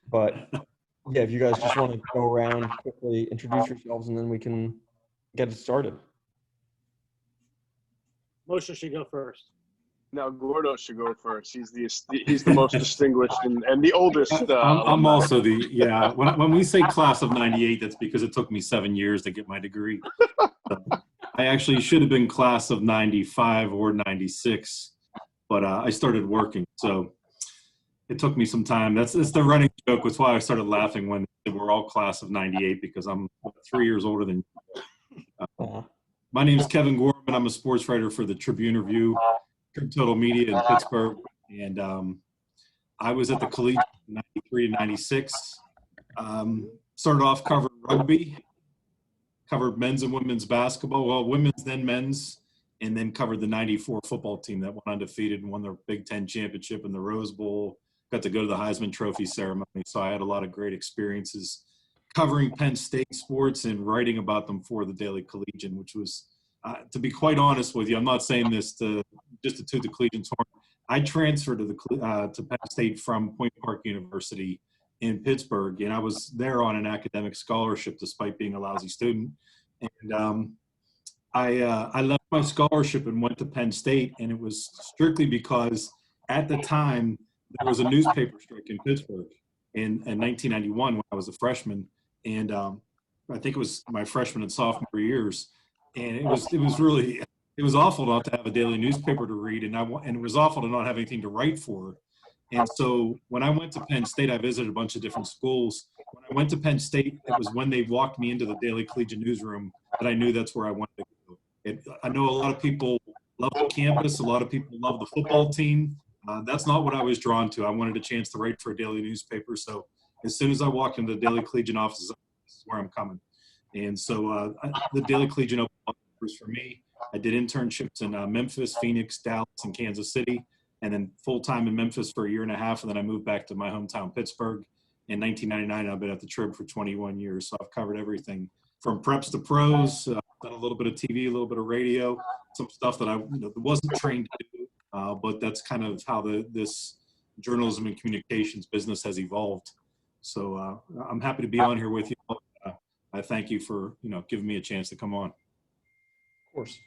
But yeah, if you guys just want to go around quickly, introduce yourselves, and then we can get it started. Mosher should go first. No, Gordo should go first. He's the most distinguished and the oldest. I'm also when we say class of 98, that's because it took me 7 years to get my degree. I actually should have been class of 95 or 96, but I started working, so it took me some time. It's the running joke. That's why I started laughing when we're all class of 98, because I'm 3 years older than you. My name is Kevin Gorman. I'm a sports writer for the Tribune Review, Total Media in Pittsburgh, and I was at the Collegian in 93 to 96. Started off covering rugby, covered men's and women's basketball, well, women's then men's, and then covered the 94 football team that went undefeated and won their Big Ten championship in the Rose Bowl. Got to go to the Heisman Trophy ceremony, so I had a lot of great experiences covering Penn State sports and writing about them for the Daily Collegian, which was, to be quite honest with you, I'm not saying this just to toot the Collegian's horn. I transferred to Penn State from Point Park University in Pittsburgh, and I was there on an academic scholarship despite being a lousy student. And I left my scholarship and went to Penn State, and it was strictly because at the time there was a newspaper strike in Pittsburgh in 1991 when I was a freshman, and I think it was my freshman and sophomore years, and it was awful not to have a daily newspaper to read, and it was awful to not have anything to write for. And so when I went to Penn State, I visited a bunch of different schools. When I went to Penn State, it was when they walked me into the Daily Collegian newsroom that I knew that's where I wanted to go. I know a lot of people love the campus. A lot of people love the football team. That's not what I was drawn to. I wanted a chance to write for a daily newspaper. So as soon as I walked into the Daily Collegian offices, this is where I'm coming. And so the Daily Collegian opened up doors for me. I did internships in Memphis, Phoenix, Dallas, and Kansas City, and then full-time in Memphis for a year and a half, and then I moved back to my hometown, Pittsburgh. In 1999, I've been at the Trib for 21 years, so I've covered everything from preps to pros, done a little bit of TV, a little bit of radio, some stuff that I wasn't trained to do, but that's kind of how this journalism and communications business has evolved. So I'm happy to be on here with you. I thank you for giving me a chance to come on. Of course.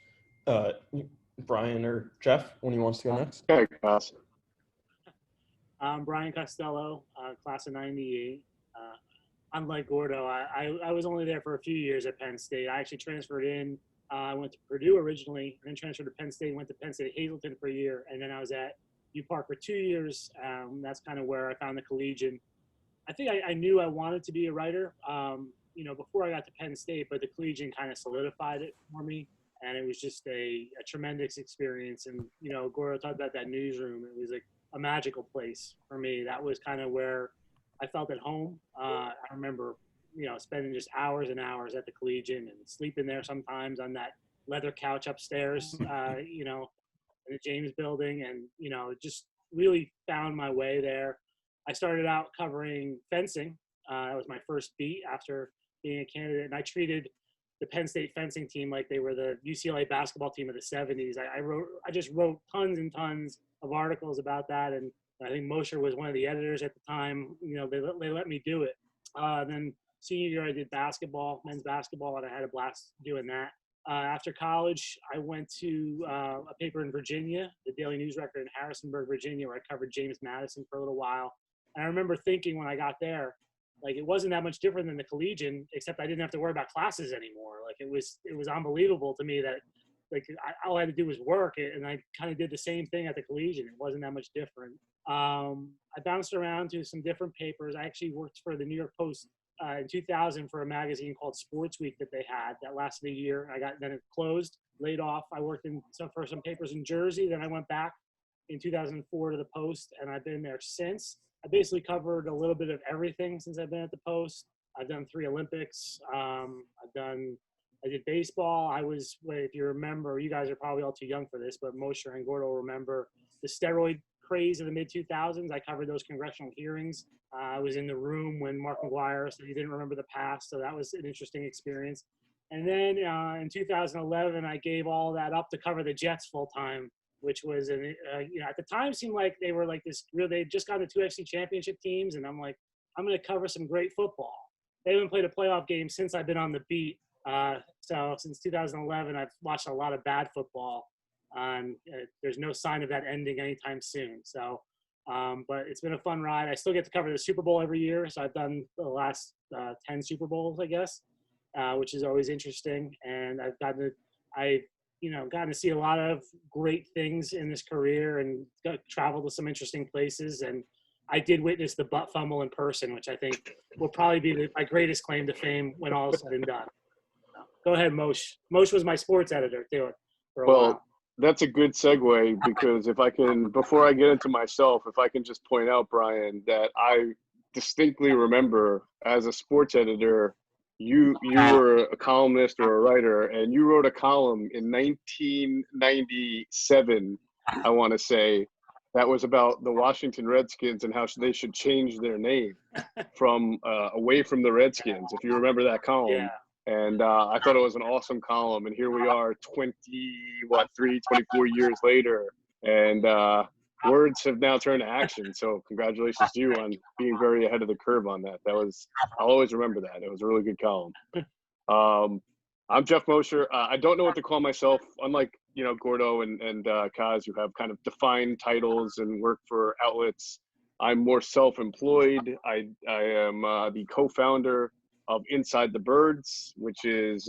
Brian or Geoff, when he wants to go next. Okay, class. I'm Brian Costello, class of 98. Unlike Gordo, I was only there for a few years at Penn State. I actually transferred in. I went to Purdue originally, and then transferred to Penn State, went to Penn State Hazleton for a year, and then I was at UPark for 2 years. That's kind of where I found the Collegian. I think I knew I wanted to be a writer, before I got to Penn State, but the Collegian kind of solidified it for me. And it was just a tremendous experience. And, Gordo talked about that newsroom. It was like a magical place for me. That was kind of where I felt at home. I remember, spending just hours and hours at the Collegian and sleeping there sometimes on that leather couch upstairs, in the James building, and, just really found my way there. I started out covering fencing. That was my first beat after being a candidate. And I treated the Penn State fencing team like they were the UCLA basketball team of the 70s. I just wrote tons and tons of articles about that, and I think Mosher was one of the editors at the time. They let me do it. Then senior year I did basketball, men's basketball, and I had a blast doing that. After college, I went to a paper in Virginia, the Daily News Record in Harrisonburg, Virginia, where I covered James Madison for a little while. And I remember thinking when I got there, like, it wasn't that much different than the Collegian, except I didn't have to worry about classes anymore. Like, it was unbelievable to me that, like, all I had to do was work, and I kind of did the same thing at the Collegian. It wasn't that much different. I bounced around to some different papers. I actually worked for the New York Post in 2000 for a magazine called Sports Week that they had that lasted a year. Then it closed, laid off. I worked for some papers in Jersey. Then I went back in 2004 to the Post, and I've been there since. I basically covered a little bit of everything since I've been at the Post. I've done 3 Olympics. I did baseball. if you remember, you guys are probably all too young for this, but Mosher and Gordo remember the steroid craze of the mid-2000s. I covered those congressional hearings. I was in the room when Mark McGuire said he didn't remember the past, so that was an interesting experience. And then in 2011, I gave all that up to cover the Jets full-time, which was, at the time seemed like they were like this, they just got the 2 FC championship teams. And I'm like, I'm going to cover some great football. They haven't played a playoff game since I've been on the beat. So since 2011, I've watched a lot of bad football. There's no sign of that ending anytime soon. So, but it's been a fun ride. I still get to cover the Super Bowl every year. So I've done the last 10 Super Bowls, I guess, which is always interesting. And I've gotten to see a lot of great things in this career and traveled to some interesting places. And I did witness the butt fumble in person, which I think will probably be my greatest claim to fame when all is said and done. Go ahead, Moshe. Moshe was my sports editor too for a while. That's a good segue, because if I can, before I get into myself, if I can just point out, Brian, that I distinctly remember as a sports editor, you were a columnist or a writer, and you wrote a column in 1997, I want to say, that was about the Washington Redskins and how they should change their name from away from the Redskins, if you remember that column. Yeah. And I thought it was an awesome column. And here we are 24 years later. And words have now turned to action. So congratulations to you on being very ahead of the curve on that. I'll always remember that. It was a really good column. I'm Geoff Mosher. I don't know what to call myself, unlike, Gordo and Kaz, who have kind of defined titles and work for outlets. I'm more self-employed. I am the co-founder of Inside the Birds, which is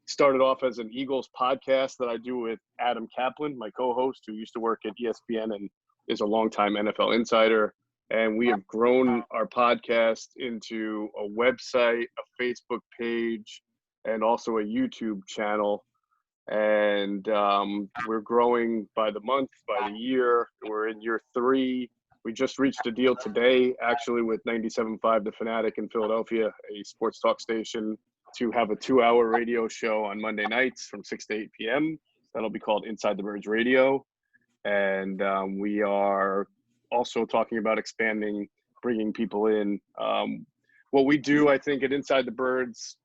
started off as an Eagles podcast that I do with Adam Kaplan, my co-host, who used to work at ESPN and is a longtime NFL insider. And we have grown our podcast into a website, a Facebook page, and also a YouTube channel. And we're growing by the month, by the year. We're in year 3. We just reached a deal today, actually, with 97.5 The Fanatic in Philadelphia, a sports talk station, to have a 2-hour radio show on Monday nights from 6 to 8 p.m. That'll be called Inside the Birds Radio. And we are also talking about expanding, bringing people in. What we do, I think, at Inside the Birds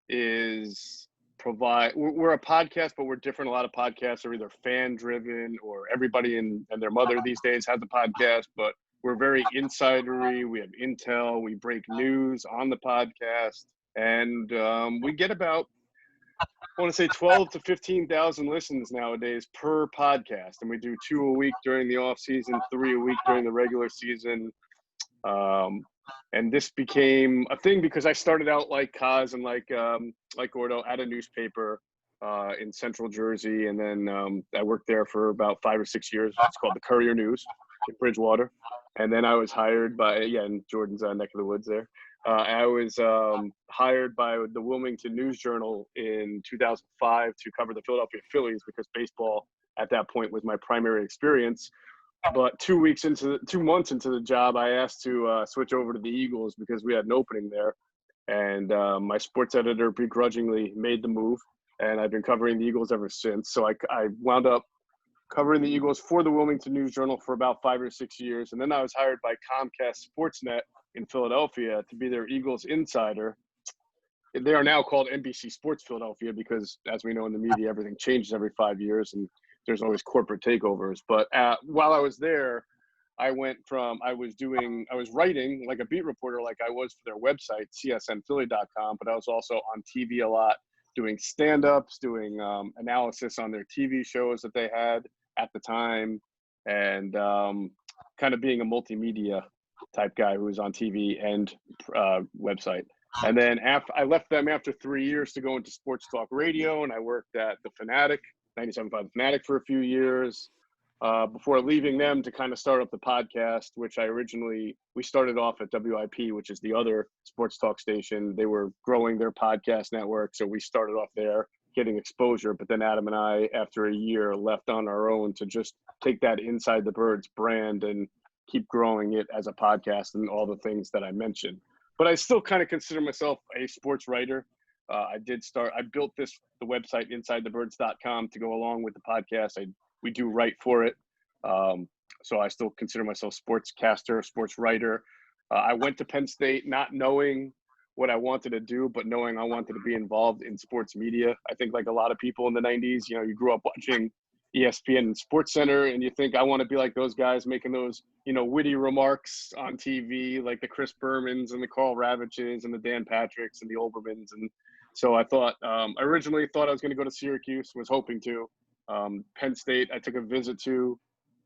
is we're a podcast, but we're different. A lot of podcasts are either fan driven, or everybody and their mother these days has a podcast, but we're very insidery. We have intel, we break news on the podcast, and we get about, I want to say 12 to 15,000 listens nowadays per podcast. And we do 2 a week during the off season, 3 a week during the regular season. And this became a thing because I started out like Kaz and like Gordo at a newspaper in Central Jersey. And then I worked there for about 5 or 6 years. It's called the Courier News in Bridgewater. And then I was hired by, in Jordan's neck of the woods there. I was hired by the Wilmington News Journal in 2005 to cover the Philadelphia Phillies, because baseball at that point was my primary experience. But 2 months into the job, I asked to switch over to the Eagles because we had an opening there. And my sports editor begrudgingly made the move, and I've been covering the Eagles ever since. So I wound up covering the Eagles for the Wilmington News Journal for about 5 or 6 years. And then I was hired by Comcast Sportsnet in Philadelphia to be their Eagles insider. They are now called NBC Sports Philadelphia because, as we know in the media, everything changes every 5 years and there's always corporate takeovers. But while I was there, I was writing like a beat reporter, like I was for their website, csnphilly.com, but I was also on TV a lot, doing stand-ups, doing analysis on their TV shows that they had at the time, and kind of being a multimedia type guy who was on TV and website. And then I left them after 3 years to go into sports talk radio, and I worked at The Fanatic, 97.5 The Fanatic, for a few years before leaving them to kind of start up the podcast, which we started off at WIP, which is the other sports talk station. They were growing their podcast network, so we started off there getting exposure. But then Adam and I, after a year, left on our own to just take that Inside the Birds brand and keep growing it as a podcast and all the things that I mentioned. But I still kind of consider myself a sports writer. I built the website InsideTheBirds.com to go along with the podcast. We do write for it. So I still consider myself sportscaster, sports writer. I went to Penn State not knowing what I wanted to do, but knowing I wanted to be involved in sports media. I think like a lot of people in the 90s, you grew up watching ESPN and Sports Center, and you think, I want to be like those guys making those, witty remarks on TV, like the Chris Bermans and the Carl Ravages and the Dan Patricks and the Olbermans. And so I thought, I originally thought I was going to go to Syracuse, was hoping to. Penn State, I took a visit to.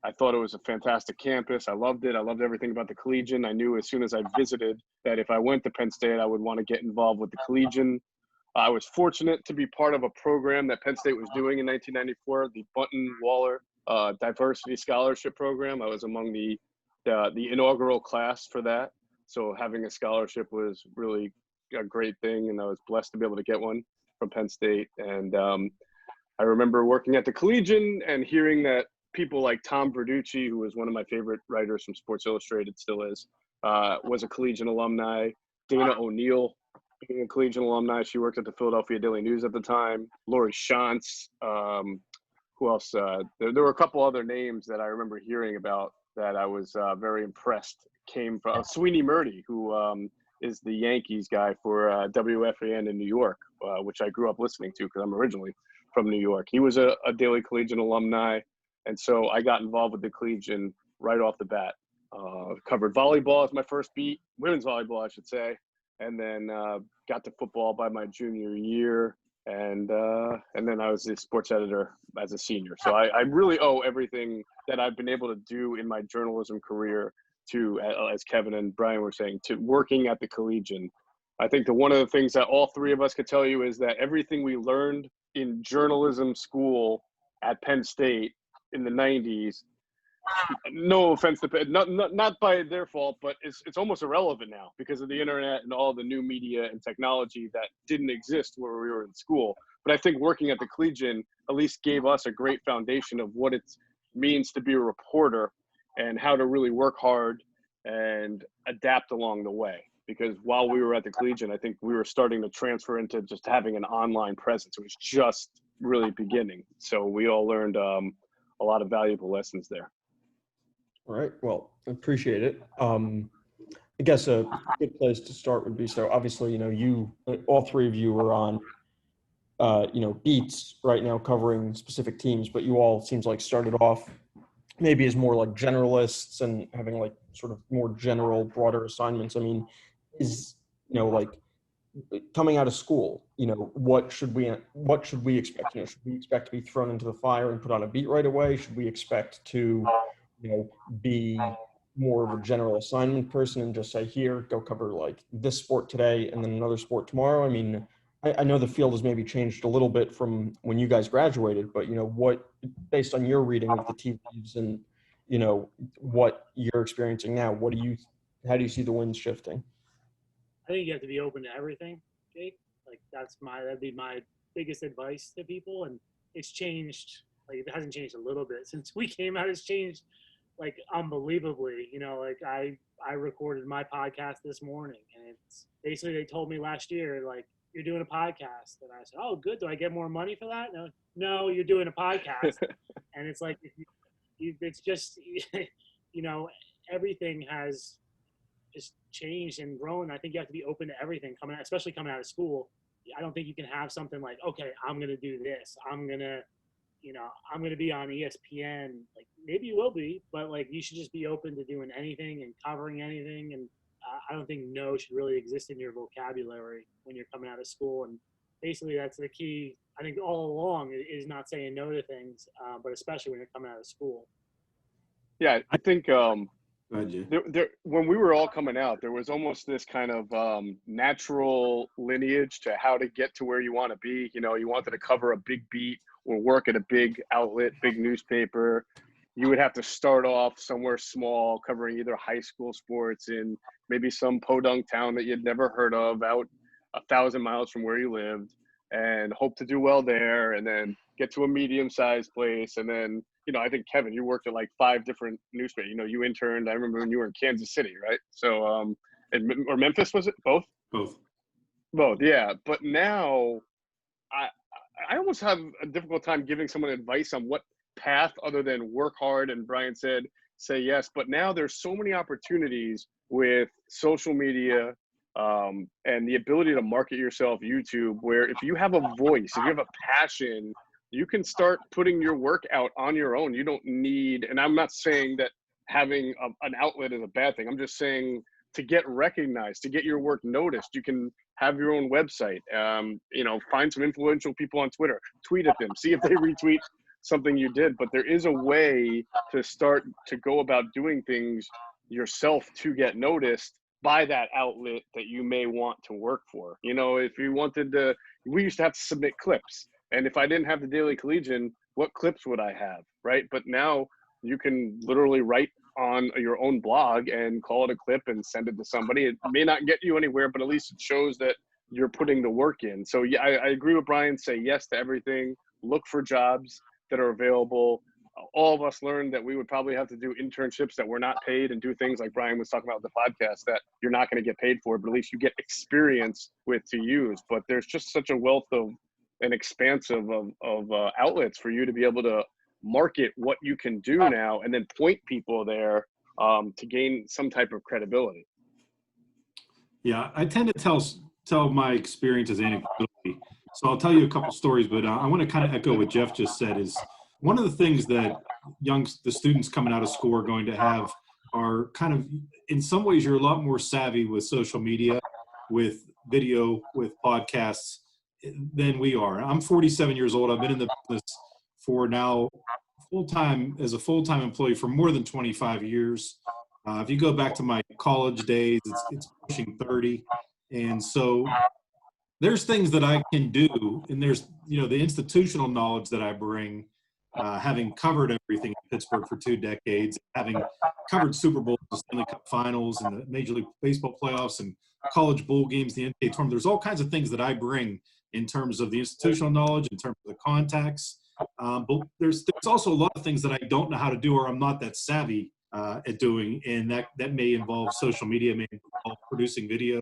I thought it was a fantastic campus. I loved it. I loved everything about the Collegian. I knew as soon as I visited that if I went to Penn State, I would want to get involved with the Collegian. I was fortunate to be part of a program that Penn State was doing in 1994, the Bunton-Waller Diversity Scholarship Program. I was among the inaugural class for that. So having a scholarship was really a great thing, and I was blessed to be able to get one from Penn State. And I remember working at the Collegian and hearing that people like Tom Verducci, who was one of my favorite writers from Sports Illustrated, still is, was a Collegian alumni. Dana O'Neill, being a Collegian alumni, she worked at the Philadelphia Daily News at the time. Lori Shantz, who else? There were a couple other names that I remember hearing about that I was very impressed. Came from Sweeney Murdy, who is the Yankees guy for WFAN in New York, which I grew up listening to because I'm originally from New York. He was a Daily Collegian alumni, and so I got involved with the Collegian right off the bat. Covered volleyball as my first beat, women's volleyball, I should say. And then got to football by my junior year, and then I was the sports editor as a senior. So I really owe everything that I've been able to do in my journalism career to, as Kevin and Brian were saying, to working at the Collegian. I think that one of the things that all three of us could tell you is that everything we learned in journalism school at Penn State in the 90s, no offense to not by their fault, but it's almost irrelevant now because of the internet and all the new media and technology that didn't exist where we were in school. But I think working at the Collegian at least gave us a great foundation of what it means to be a reporter and how to really work hard and adapt along the way. Because while we were at the Collegian, I think we were starting to transfer into just having an online presence. It was just really beginning. So we all learned a lot of valuable lessons there. All right. Well, I appreciate it. I guess a good place to start would be, so obviously, you, all three of you are on, beats right now covering specific teams, but you all seems like started off maybe as more like generalists and having like sort of more general, broader assignments. I mean, is, like coming out of school, what should we expect? Should we expect to be thrown into the fire and put on a beat right away? Should we expect to be more of a general assignment person and just say, here, go cover like this sport today and then another sport tomorrow? I mean, I know the field has maybe changed a little bit from when you guys graduated, but what, based on your reading of the TVs and what you're experiencing now, how do you see the winds shifting? I think you have to be open to everything, Jake. Like that'd be my biggest advice to people. And it's changed. Like it hasn't changed a little bit since we came out. It's changed like unbelievably. Like I recorded my podcast this morning, and it's basically they told me last year, like, you're doing a podcast, and I said, oh, good. Do I get more money for that? No, you're doing a podcast. And it's like it's just everything has just changed and grown. I think you have to be open to everything especially coming out of school. I don't think you can have something like, okay, I'm going to do this. I'm going to be on ESPN. Like maybe you will be, but like you should just be open to doing anything and covering anything. And I don't think no should really exist in your vocabulary when you're coming out of school. And basically that's the key, I think, all along is not saying no to things, but especially when you're coming out of school. Yeah, I think Go ahead, Jay. when we were all coming out, there was almost this kind of natural lineage to how to get to where you want to be. You wanted to cover a big beat or work at a big outlet, big newspaper. You would have to start off somewhere small, covering either high school sports in maybe some podunk town that you'd never heard of, out 1,000 miles from where you lived, and hope to do well there, and then get to a medium-sized place. And then, I think, Kevin, you worked at like 5 different newspapers. You interned. I remember when you were in Kansas City, right? So, or Memphis, was it? Both? Both, yeah. But now I almost have a difficult time giving someone advice on what path other than work hard, and Brian said, say yes. But now there's so many opportunities with social media and the ability to market yourself, YouTube, where if you have a voice, if you have a passion you can start putting your work out on your own. You don't need, and I'm not saying that having an outlet is a bad thing. I'm just saying to get recognized, to get your work noticed, you can have your own website. You know, find some influential people on Twitter, tweet at them, see if they retweet something you did. But there is a way to start to go about doing things yourself to get noticed by that outlet that you may want to work for. You know, if you wanted to, we used to have to submit clips. And if I didn't have the Daily Collegian, what clips would I have, right? But now you can literally write on your own blog and call it a clip and send it to somebody. It may not get you anywhere, but at least it shows that you're putting the work in. So yeah, I agree with Brian, say yes to everything, look for jobs that are available. All of us learned that we would probably have to do internships that were not paid and do things like Brian was talking about with the podcast that you're not going to get paid for, but at least you get experience with to use. But there's just such a wealth of an expansive of outlets for you to be able to market what you can do now and then point people there to gain some type of credibility. Yeah, I tend to tell my experiences anecdotally. So I'll tell you a couple stories, but I want to kind of echo what Geoff just said. Is one of the things that the students coming out of school are going to have are kind of, in some ways, you're a lot more savvy with social media, with video, with podcasts than we are. I'm 47 years old. I've been in the business for now as a full-time employee for more than 25 years. If you go back to my college days, it's pushing 30. And so there's things that I can do, and there's, you know, the institutional knowledge that I bring, having covered everything in Pittsburgh for 2 decades, having covered Super Bowls, the Stanley Cup Finals, and the Major League Baseball playoffs, and college bowl games, the NCAA tournament. There's all kinds of things that I bring in terms of the institutional knowledge, in terms of the contacts. But there's also a lot of things that I don't know how to do, or I'm not that savvy at doing, and that may involve social media, may involve producing videos.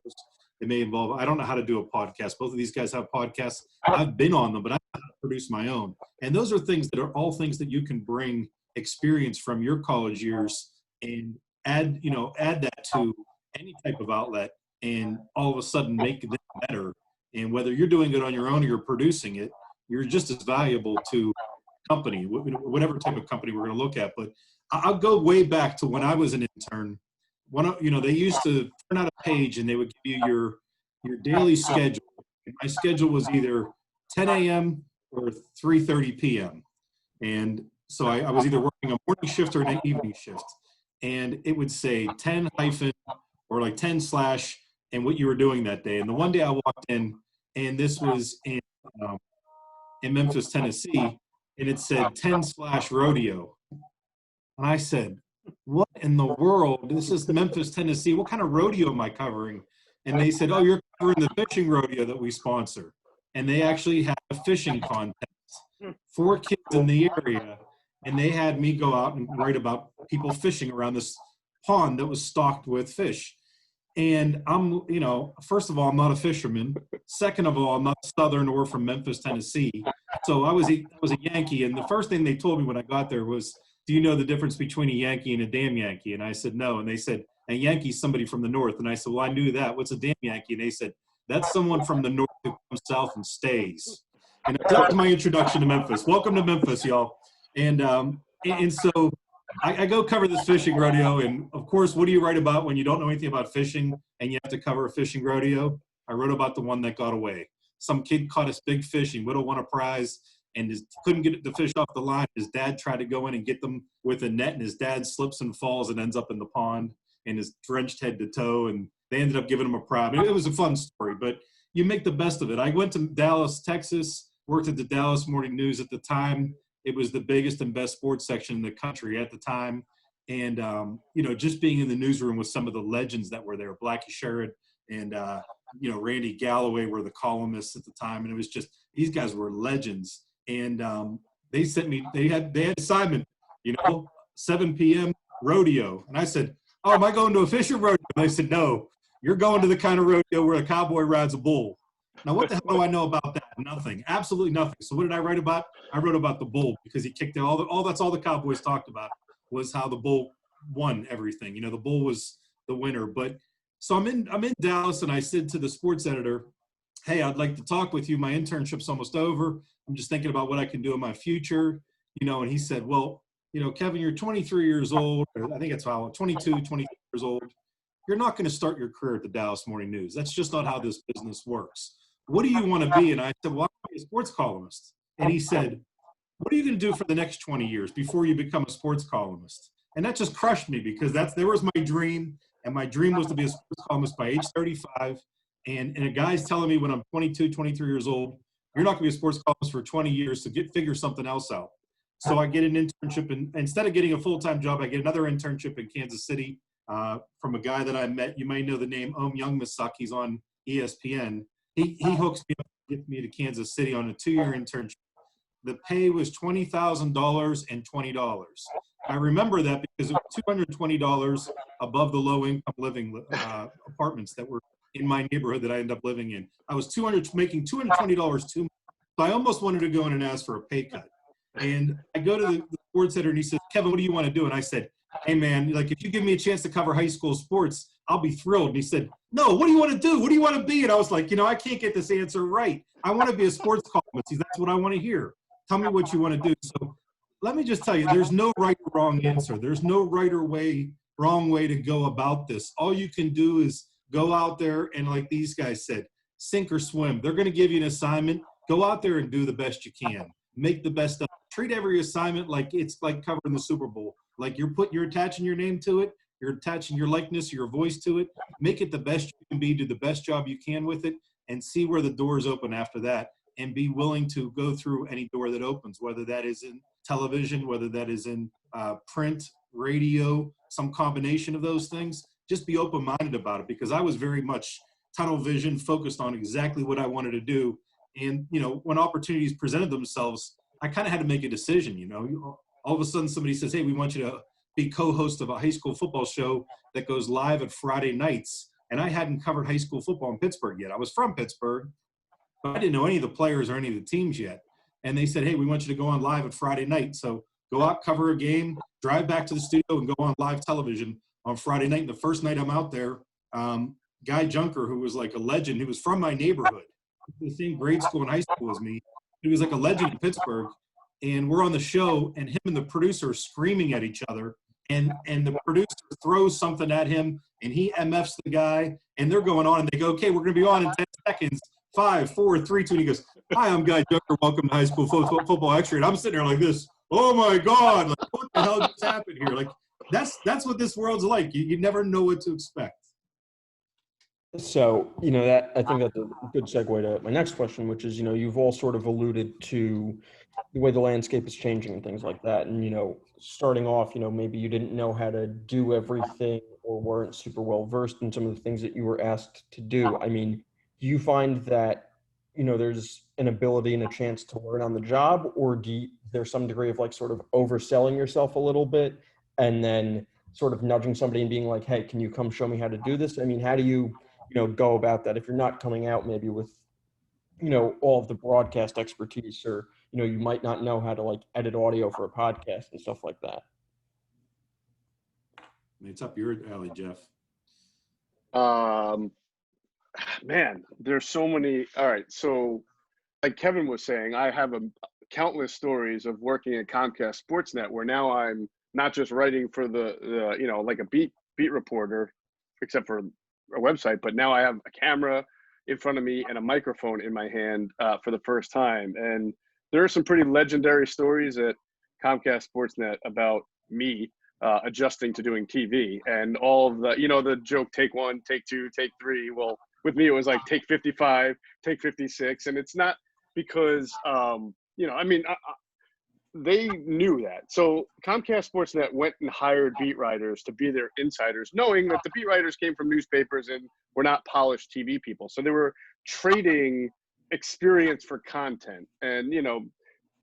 It may involve, I don't know how to do a podcast. Both of these guys have podcasts. I've been on them, but I don't know how to produce my own. And those are things that are all things that you can bring experience from your college years and add that to any type of outlet, and all of a sudden make them better. And whether you're doing it on your own or you're producing it, you're just as valuable to company, whatever type of company we're going to look at. But I'll go way back to when I was an intern. They used to print out a page and they would give you your daily schedule. My schedule was either 10 a.m. or 3:30 p.m. And so I was either working a morning shift or an evening shift. And it would say 10 hyphen or like 10 slash and what you were doing that day. And the one day I walked in, and this was in Memphis, Tennessee, and it said 10 slash rodeo. And I said, what in the world? This is Memphis, Tennessee. What kind of rodeo am I covering? And they said, oh, you're covering the fishing rodeo that we sponsor. And they actually had a fishing contest for kids in the area. And they had me go out and write about people fishing around this pond that was stocked with fish. And I'm, first of all, I'm not a fisherman. Second of all, I'm not Southern or from Memphis, Tennessee. So I was a Yankee. And the first thing they told me when I got there was, do you know the difference between a Yankee and a damn Yankee? And I said, no. And they said, a Yankee's somebody from the north. And I said, well, I knew that. What's a damn Yankee? And they said, that's someone from the north who comes south and stays. And that was my introduction to Memphis. Welcome to Memphis, y'all. And so I go cover this fishing rodeo. And of course, what do you write about when you don't know anything about fishing and you have to cover a fishing rodeo? I wrote about the one that got away. Some kid caught a big fish. He would have won a prize and couldn't get the fish off the line. His dad tried to go in and get them with a net, and his dad slips and falls and ends up in the pond and is drenched head to toe. And they ended up giving him a prize. It was a fun story, but you make the best of it. I went to Dallas, Texas, worked at the Dallas Morning News at the time. It was the biggest and best sports section in the country at the time. And, just being in the newsroom with some of the legends that were there, Blackie Sherrod and, Randy Galloway were the columnists at the time. And it was just, these guys were legends. And they sent me, they had assignment, 7 p.m. rodeo. And I said, oh, am I going to a fishing rodeo? And they said, no, you're going to the kind of rodeo where a cowboy rides a bull. Now, what the hell do I know about that? Nothing, absolutely nothing. So what did I write about? I wrote about the bull because he kicked all that's all the Cowboys talked about was how the bull won everything. The bull was the winner. But so I'm in Dallas, and I said to the sports editor, hey, I'd like to talk with you. My internship's almost over. I'm just thinking about what I can do in my future, and he said, well, Kevin, you're 23 years old. I think it's how 22, 23 years old. You're not going to start your career at the Dallas Morning News. That's just not how this business works. What do you want to be? And I said, well, I want to be a sports columnist. And he said, what are you going to do for the next 20 years before you become a sports columnist? And that just crushed me, because there was my dream. And my dream was to be a sports columnist by age 35. And a guy's telling me when I'm 22, 23 years old, you're not going to be a sports columnist for 20 years, so figure something else out. So I get an internship, and instead of getting a full-time job, I get another internship in Kansas City from a guy that I met. You might know the name Youngmisuk. He's on ESPN. He hooks me up to get me to Kansas City on a 2-year internship. The pay was $20,000 and $20. I remember that because it was $220 above the low-income living apartments that were in my neighborhood that I ended up living in. I was making $220 too much. So I almost wanted to go in and ask for a pay cut. And I go to the sports editor, and he says, Kevin, what do you want to do? And I said, hey, man, like, if you give me a chance to cover high school sports, I'll be thrilled. And he said, no, what do you want to do? What do you want to be? And I was like, I can't get this answer right. I want to be a sports columnist. That's what I want to hear. Tell me what you want to do. So let me just tell you, there's no right or wrong answer. There's no right or wrong way to go about this. All you can do is go out there and, like these guys said, sink or swim. They're going to give you an assignment. Go out there and do the best you can. Make the best of it. Treat every assignment like it's like covering the Super Bowl. Like you're attaching your name to it. You're attaching your likeness, your voice to it. Make it the best you can be. Do the best job you can with it, and see where the doors open after that. And be willing to go through any door that opens, whether that is in television, whether that is in print, radio, some combination of those things. Just be open-minded about it, because I was very much tunnel vision, focused on exactly what I wanted to do. And, when opportunities presented themselves, I kind of had to make a decision. All of a sudden somebody says, hey, we want you to be co-host of a high school football show that goes live at Friday nights. And I hadn't covered high school football in Pittsburgh yet. I was from Pittsburgh, but I didn't know any of the players or any of the teams yet. And they said, hey, we want you to go on live at Friday night. So go out, cover a game, drive back to the studio, and go on live television on Friday night. And the first night I'm out there, Guy Junker, who was like a legend, who was from my neighborhood, the same grade school and high school as me. He was like a legend in Pittsburgh. And we're on the show, and him and the producer are screaming at each other. And the producer throws something at him, and he MFs the guy. And they're going on, and they go, okay, we're going to be on in 10 seconds. 5, 4, 3, 2. And he goes, hi, I'm Guy Junker. Welcome to High School Football Extra. And I'm sitting there like this. Oh, my God. Like, what the hell just happened here? Like, that's what this world's like. You never know what to expect. So, that I think that's a good segue to my next question, which is, you've all sort of alluded to the way the landscape is changing and things like that. And, starting off, maybe you didn't know how to do everything or weren't super well versed in some of the things that you were asked to do. I mean, do you find that, there's an ability and a chance to learn on the job, or there's some degree of like sort of overselling yourself a little bit and then sort of nudging somebody and being like, hey, can you come show me how to do this? I mean, how do you, go about that if you're not coming out maybe with, all of the broadcast expertise, or, you might not know how to like edit audio for a podcast and stuff like that? It's up your alley, Geoff. Man, there's so many. All right. So like Kevin was saying, I have countless stories of working at Comcast Sportsnet, where now I'm not just writing for the like a beat reporter, except for a website, but now I have a camera in front of me and a microphone in my hand for the first time. And there are some pretty legendary stories at Comcast Sportsnet about me adjusting to doing TV, and all of the, the joke, take 1, take 2, take 3. Well, with me, it was like take 55, take 56. And it's not because, they knew that. So Comcast Sportsnet went and hired beat writers to be their insiders, knowing that the beat writers came from newspapers and were not polished TV people. So they were trading experience for content. And,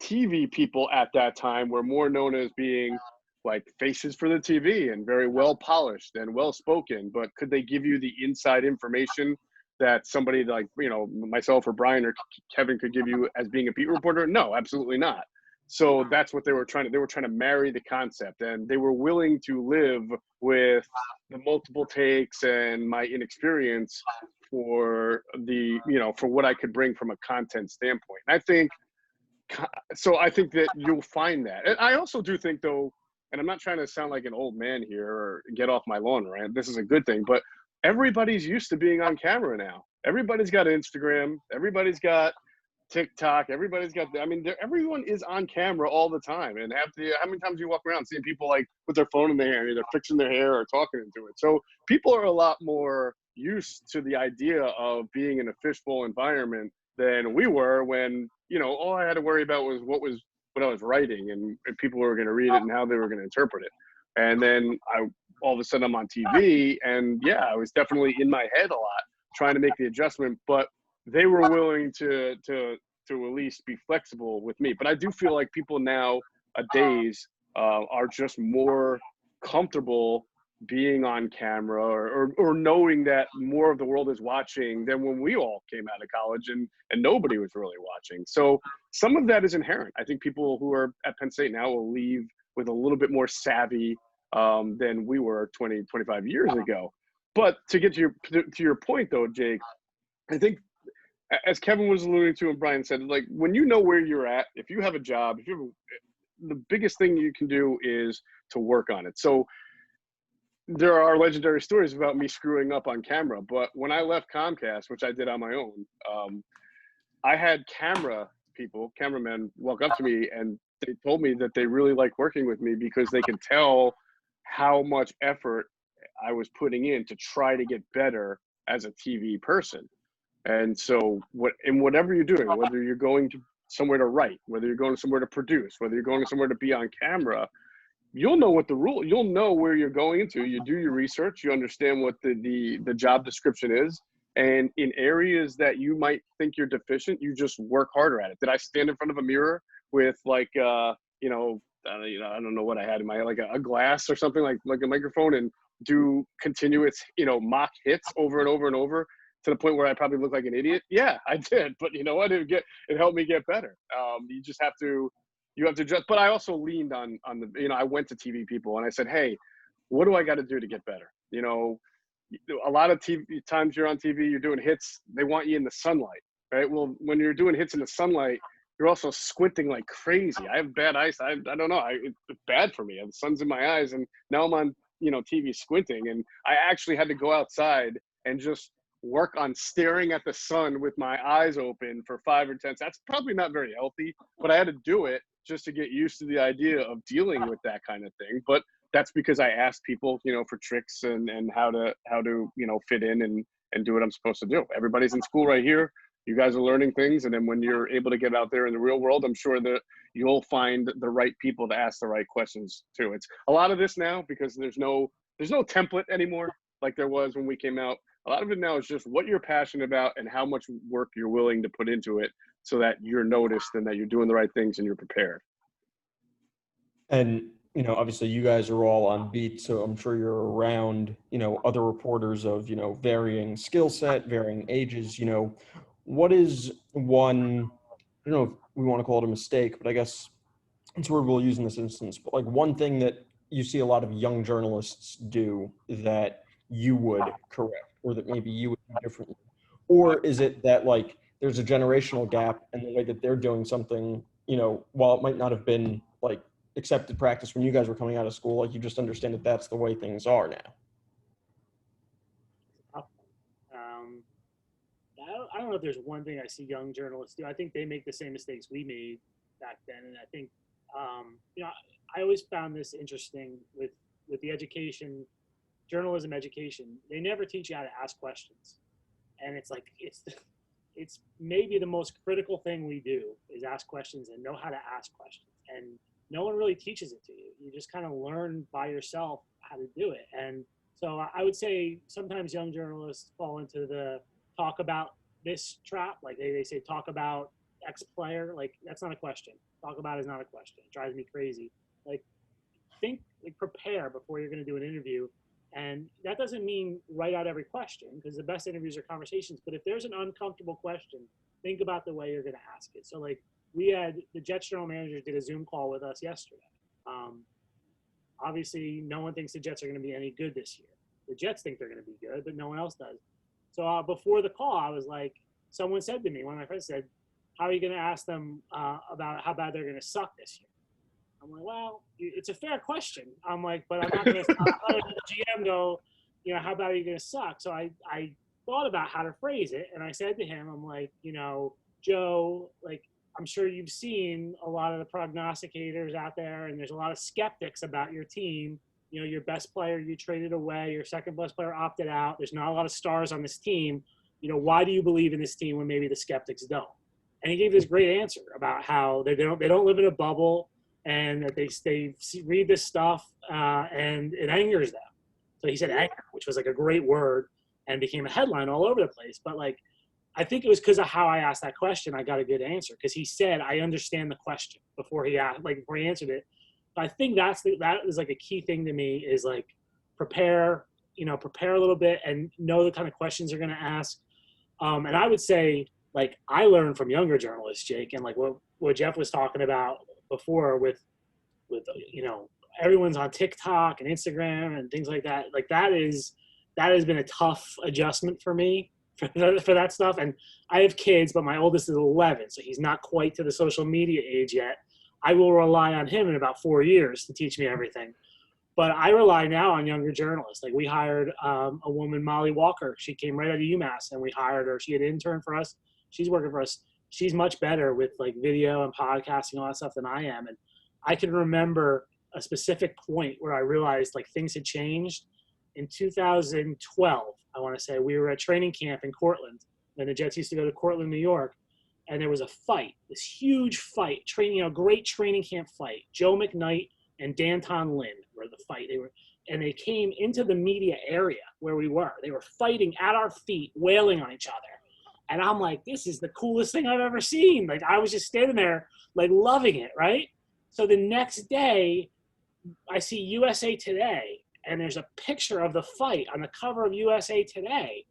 TV people at that time were more known as being like faces for the TV and very well polished and well spoken. But could they give you the inside information that somebody like, myself or Brian or Kevin could give you as being a beat reporter? No, absolutely not. So that's what they were trying to marry the concept, and they were willing to live with the multiple takes and my inexperience for for what I could bring from a content standpoint. And I think that you'll find that. And I also do think, though, and I'm not trying to sound like an old man here or get off my lawn, right? This is a good thing, but everybody's used to being on camera now. Everybody's got Instagram. Everybody's got TikTok. Everybody's got, everyone is on camera all the time. And how many times do you walk around seeing people like with their phone in their hand, either fixing their hair or talking into it? So people are a lot more used to the idea of being in a fishbowl environment than we were when, all I had to worry about was what I was writing and people were going to read it and how they were going to interpret it. And then all of a sudden I'm on TV, and yeah, I was definitely in my head a lot trying to make the adjustment, but they were willing to at least be flexible with me. But I do feel like people nowadays are just more comfortable being on camera or knowing that more of the world is watching than when we all came out of college and nobody was really watching. So some of that is inherent. I think people who are at Penn State now will leave with a little bit more savvy than we were 20, 25 years ago. But to get to your point, though, Jake, I think, as Kevin was alluding to and Brian said, like, when you know where you're at, if you have a job, the biggest thing you can do is to work on it. So there are legendary stories about me screwing up on camera, but when I left Comcast, which I did on my own, I had cameramen walk up to me, and they told me that they really liked working with me because they could tell how much effort I was putting in to try to get better as a TV person. And so whatever you're doing, whether you're going to somewhere to write, whether you're going somewhere to produce, whether you're going somewhere to be on camera, you'll know you'll know where you're going into. You do your research, you understand what the job description is. And in areas that you might think you're deficient, you just work harder at it. Did I stand in front of a mirror with I don't know what I had in my, like a glass or something like a microphone and do continuous, mock hits over and over and over to the point where I probably look like an idiot? Yeah, I did. But you know what? It helped me get better. You just have to just, but I also leaned on I went to TV people and I said, hey, what do I got to do to get better? A lot of times you're on TV, you're doing hits, they want you in the sunlight, right? Well, when you're doing hits in the sunlight, you're also squinting like crazy. I have bad eyesight. I don't know. It's bad for me. The sun's in my eyes, and now I'm on, TV squinting. And I actually had to go outside and just work on staring at the sun with my eyes open for 5 or 10 seconds. That's probably not very healthy, but I had to do it just to get used to the idea of dealing with that kind of thing. But that's because I asked people, for tricks and how to fit in and do what I'm supposed to do. Everybody's in school right here. You guys are learning things. And then when you're able to get out there in the real world, I'm sure that you'll find the right people to ask the right questions too. It's a lot of this now because there's no template anymore like there was when we came out. A lot of it now is just what you're passionate about and how much work you're willing to put into it so that you're noticed and that you're doing the right things and you're prepared. And, obviously you guys are all on beat, so I'm sure you're around, other reporters of, varying skill set, varying ages. What is one, I don't know if we want to call it a mistake, but I guess it's a word we'll use in this instance, but like one thing that you see a lot of young journalists do that you would correct, or that maybe you would do differently? Or is it that like there's a generational gap and the way that they're doing something, while it might not have been like accepted practice when you guys were coming out of school, like you just understand that that's the way things are now? I don't know if there's one thing I see young journalists do. I think they make the same mistakes we made back then. And I think, I always found this interesting with the education, journalism education. They never teach you how to ask questions. And it's like, it's maybe the most critical thing we do is ask questions and know how to ask questions. And no one really teaches it to you. You just kind of learn by yourself how to do it. And so I would say sometimes young journalists fall into the talk about this trap. Like they say, talk about X player. Like, that's not a question. Talk about is not a question. It drives me crazy. Like, prepare before you're going to do an interview. And that doesn't mean write out every question, because the best interviews are conversations. But if there's an uncomfortable question, think about the way you're going to ask it. So like, the Jets general manager did a Zoom call with us yesterday. Obviously, no one thinks the Jets are going to be any good this year. The Jets think they're going to be good, but no one else does. So before the call, I was like, someone said to me, one of my friends said, how are you going to ask them about how bad they're going to suck this year? I'm like, well, it's a fair question. I'm like, but I'm not going to let the GM go, how bad are you going to suck? So I thought about how to phrase it. And I said to him, I'm like, Joe, like, I'm sure you've seen a lot of the prognosticators out there, and there's a lot of skeptics about your team. Your best player you traded away, your second best player opted out. There's not a lot of stars on this team. Why do you believe in this team when maybe the skeptics don't? And he gave this great answer about how they don't live in a bubble, and that they read this stuff and it angers them. So he said anger, which was like a great word and became a headline all over the place. But like, I think it was because of how I asked that question, I got a good answer, because he said, I understand the question before he answered it. But I think that is like a key thing to me, is like prepare a little bit and know the kind of questions you're going to ask. And I would say, like, I learned from younger journalists, Jake, and like what Geoff was talking about before with everyone's on TikTok and Instagram and things like that. Like that has been a tough adjustment for me for that stuff. And I have kids, but my oldest is 11, so he's not quite to the social media age yet. I will rely on him in about 4 years to teach me everything. But I rely now on younger journalists. Like we hired a woman, Molly Walker. She came right out of UMass, and we hired her. She had an intern for us. She's working for us. She's much better with like video and podcasting and all that stuff than I am. And I can remember a specific point where I realized like things had changed. In 2012, I want to say, we were at training camp in Cortland, and the Jets used to go to Cortland, New York. And there was a fight, this huge fight, great training camp fight. Joe McKnight and Danton Lynn were the fight. They came into the media area where we were. They were fighting at our feet, wailing on each other. And I'm like, this is the coolest thing I've ever seen. Like, I was just standing there, like, loving it, right? So the next day, I see USA Today, and there's a picture of the fight on the cover of USA Today.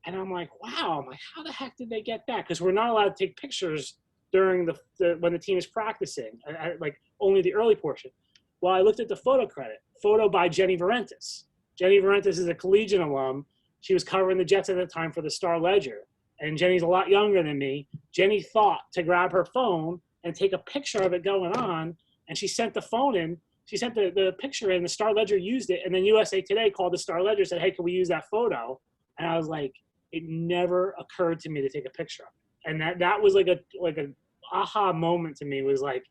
And I'm like, wow. I'm like, how the heck did they get that? Because we're not allowed to take pictures during when the team is practicing, like only the early portion. Well, I looked at the photo credit. Photo by Jenny Varentis. Jenny Varentis is a Collegian alum. She was covering the Jets at the time for the Star Ledger. And Jenny's a lot younger than me. Jenny thought to grab her phone and take a picture of it going on, and she sent the phone in. She sent the picture in. The Star Ledger used it, and then USA Today called the Star Ledger, said, hey, can we use that photo? And I was like, it never occurred to me to take a picture of it. And that was like a aha moment to me, was like,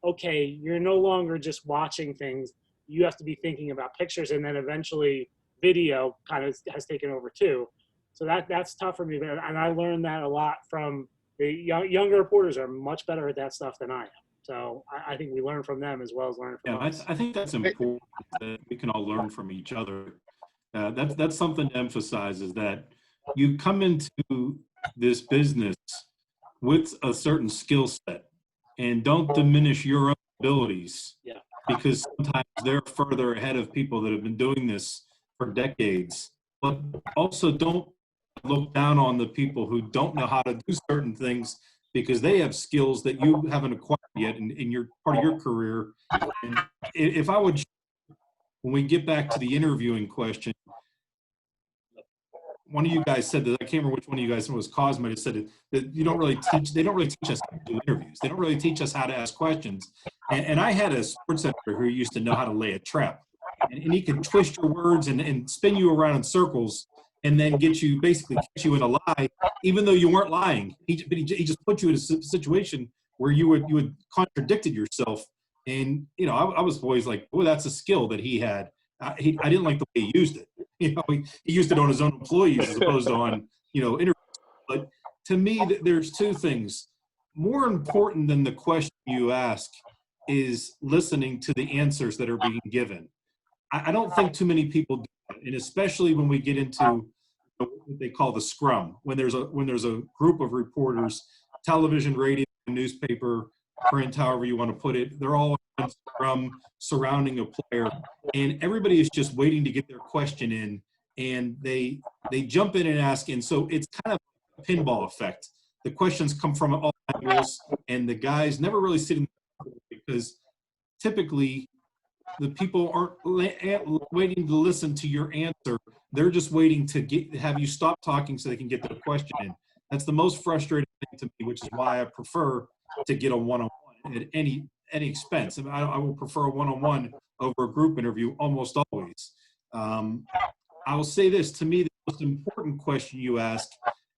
okay, you're no longer just watching things. You have to be thinking about pictures, and then eventually video kind of has taken over too. So that's tough for me. And I learned that a lot from the younger reporters are much better at that stuff than I am. So I think we learn from them as well as learn from us. I think that's important, that we can all learn from each other. That's something to emphasize, is that you come into this business with a certain skill set, and don't diminish your own abilities. Yeah. Because sometimes they're further ahead of people that have been doing this for decades. But also don't look down on the people who don't know how to do certain things, because they have skills that you haven't acquired yet in your part of your career. And if I would, when we get back to the interviewing question, one of you guys said that, I can't remember which one of you guys, it was Cosmo, that said that they don't really teach us how to do interviews. They don't really teach us how to ask questions. And I had a sports editor who used to know how to lay a trap. And he could twist your words and spin you around in circles, and then basically catch you in a lie, even though you weren't lying. He just put you in a situation where you had contradicted yourself. And, I was always like, oh, that's a skill that he had. I didn't like the way he used it. He used it on his own employees as opposed to on, interviews. But to me, there's two things. More important than the question you ask is listening to the answers that are being given. I don't think too many people do that, and especially when we get into what they call the scrum, when there's a group of reporters, television, radio, newspaper, print, however you want to put it, they're all on scrum surrounding a player, and everybody is just waiting to get their question in, and they jump in and ask, and so it's kind of a pinball effect. The questions come from all tables, and the guys never really sit in because typically the people aren't waiting to listen to your answer. They're just waiting to have you stop talking so they can get their question in. That's the most frustrating thing to me, which is why I prefer to get a one-on-one at any expense. I mean, I will prefer a one-on-one over a group interview almost always. I will say this, to me, the most important question you ask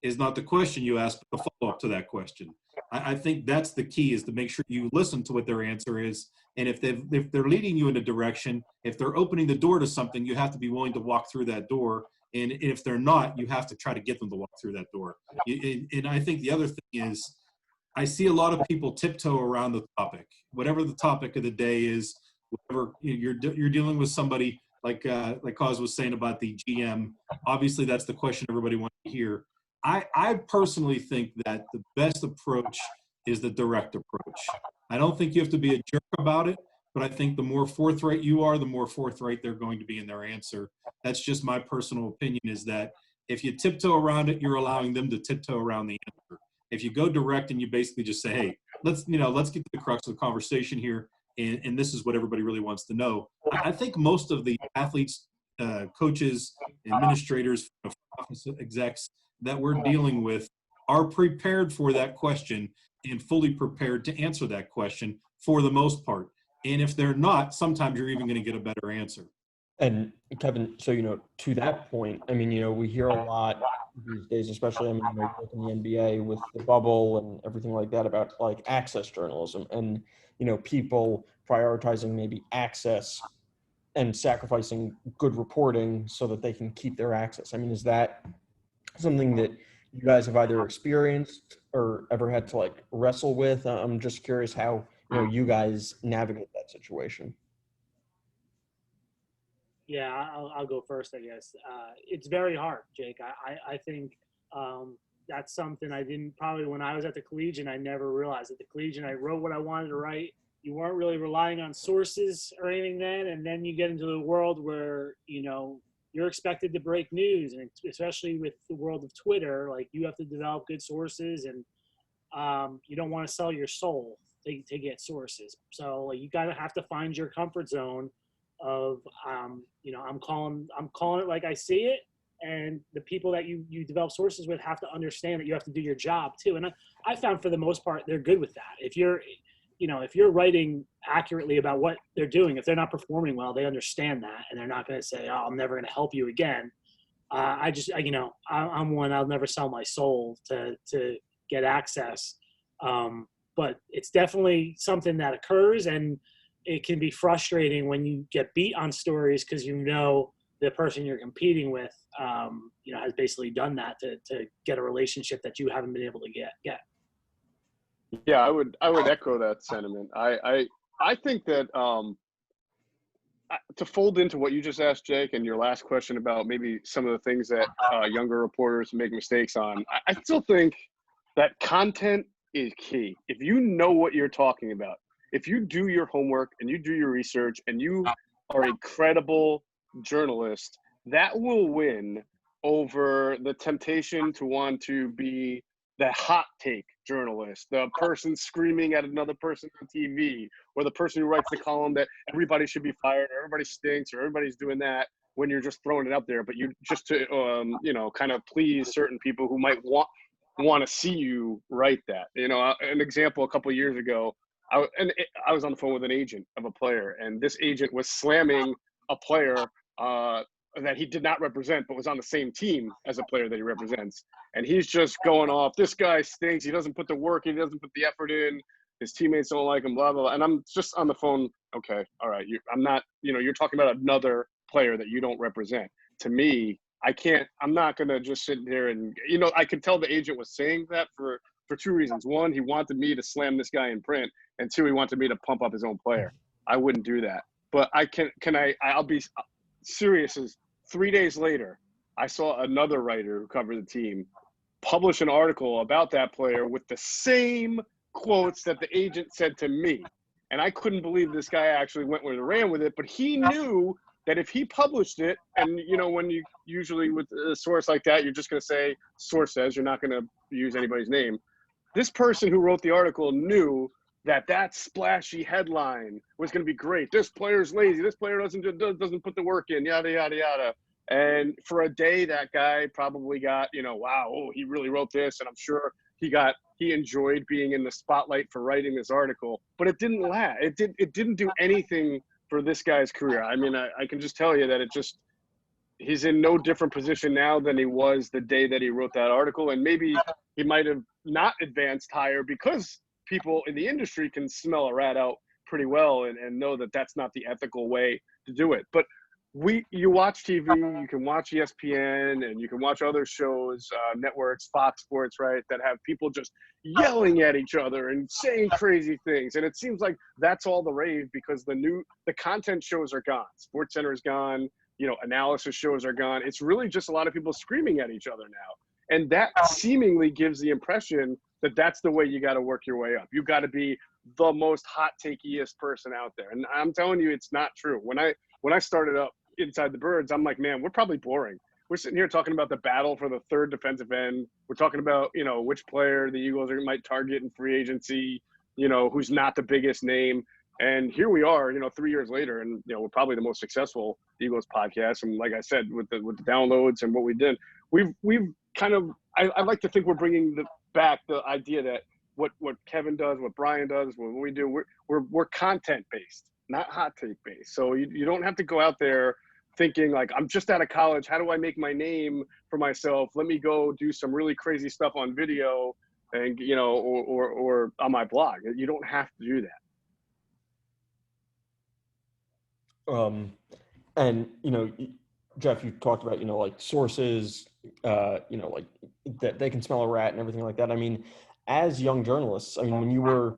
is not the question you ask, but the follow-up to that question. I think that's the key, is to make sure you listen to what their answer is. And if they're leading you in a direction, if they're opening the door to something, you have to be willing to walk through that door. And if they're not, you have to try to get them to walk through that door. And I think the other thing is, I see a lot of people tiptoe around the topic, whatever the topic of the day is. Whatever you're dealing with somebody like Cos was saying about the GM. Obviously, that's the question everybody wants to hear. I personally think that the best approach is the direct approach. I don't think you have to be a jerk about it, but I think the more forthright you are, the more forthright they're going to be in their answer. That's just my personal opinion, is that if you tiptoe around it, you're allowing them to tiptoe around the answer. If you go direct and you basically just say, hey, let's get to the crux of the conversation here, and this is what everybody really wants to know. I think most of the athletes, coaches, administrators, office execs that we're dealing with are prepared for that question and fully prepared to answer that question for the most part. And if they're not, sometimes you're even going to get a better answer. And Kevin, so, to that point, I mean, we hear a lot these days, especially, I mean, you work in the NBA with the bubble and everything like that, about like access journalism and, people prioritizing maybe access and sacrificing good reporting so that they can keep their access. I mean, is that something that you guys have either experienced or ever had to like wrestle with? I'm just curious how, you guys navigate that situation. Yeah, I'll go first, I guess. It's very hard, Jake. I think that's something I didn't, probably when I was at the Collegian, I never realized. At the Collegian, I wrote what I wanted to write. You weren't really relying on sources or anything then. And then you get into the world where, you're expected to break news, and especially with the world of Twitter, like you have to develop good sources, and you don't want to sell your soul to get sources. So like, you have to find your comfort zone of, I'm calling it like I see it. And the people that you develop sources with have to understand that you have to do your job too. And I found for the most part, they're good with that. If you're writing accurately about what they're doing, if they're not performing well, they understand that, and they're not going to say, "Oh, I'm never going to help you again." I'm one. I'll never sell my soul to get access. But it's definitely something that occurs, and it can be frustrating when you get beat on stories because the person you're competing with, has basically done that to get a relationship that you haven't been able to get. Yeah, I would echo that sentiment. I think that to fold into what you just asked, Jake, and your last question about maybe some of the things that younger reporters make mistakes on, I still think that content is key. If you know what you're talking about, if you do your homework and you do your research and you are a credible journalist, that will win over the temptation to want to be the hot take journalist, the person screaming at another person on TV, or the person who writes the column that everybody should be fired, or everybody stinks, or everybody's doing that, when you're just throwing it out there, but you just to kind of please certain people who might want to see you write that. An example, a couple of years ago, I was on the phone with an agent of a player, and this agent was slamming a player that he did not represent, but was on the same team as a player that he represents. And he's just going off, this guy stinks. He doesn't put the work in. He doesn't put the effort in. His teammates don't like him, blah, blah, blah. And I'm just on the phone. Okay. All right. I'm not, you're talking about another player that you don't represent. To me, I'm not going to just sit there and, I could tell the agent was saying that for two reasons. One, he wanted me to slam this guy in print. And two, he wanted me to pump up his own player. I wouldn't do that. But I'll be serious. As 3 days later, I saw another writer who covered the team publish an article about that player with the same quotes that the agent said to me. And I couldn't believe this guy actually went where he ran with it, but he knew that if he published it, and when you usually with a source like that, you're just going to say source says, you're not going to use anybody's name. this person who wrote the article knew that splashy headline was going to be great. This player's lazy. This player doesn't put the work in, yada, yada, yada. And for a day, that guy probably got, wow, oh, he really wrote this. And I'm sure he enjoyed being in the spotlight for writing this article, but it didn't last. It didn't do anything for this guy's career. I mean, I can just tell you that he's in no different position now than he was the day that he wrote that article. And maybe he might have not advanced higher because people in the industry can smell a rat out pretty well and know that that's not the ethical way to do it. But you watch TV, you can watch ESPN, and you can watch other shows, networks, Fox Sports, right, that have people just yelling at each other and saying crazy things. And it seems like that's all the rave because the content shows are gone. SportsCenter is gone. Analysis shows are gone. It's really just a lot of people screaming at each other now. And that seemingly gives the impression that that's the way you got to work your way up. You got to be the most hot takeiest person out there. And I'm telling you, it's not true. When I started up inside the Birds, I'm like, man, we're probably boring. We're sitting here talking about the battle for the third defensive end. We're talking about, which player the Eagles might target in free agency, who's not the biggest name. And here we are, 3 years later, and we're probably the most successful Eagles podcast. And like I said, with the downloads and what we did, we've kind of I like to think we're bringing back the idea that what Kevin does, what Brian does, what we do, we're content based, not hot take based. So you don't have to go out there thinking like, I'm just out of college. How do I make my name for myself? Let me go do some really crazy stuff on video and or on my blog. You don't have to do that. And Geoff, you talked about like sources, like that they can smell a rat and everything like that. I mean, as young journalists, I mean, when you were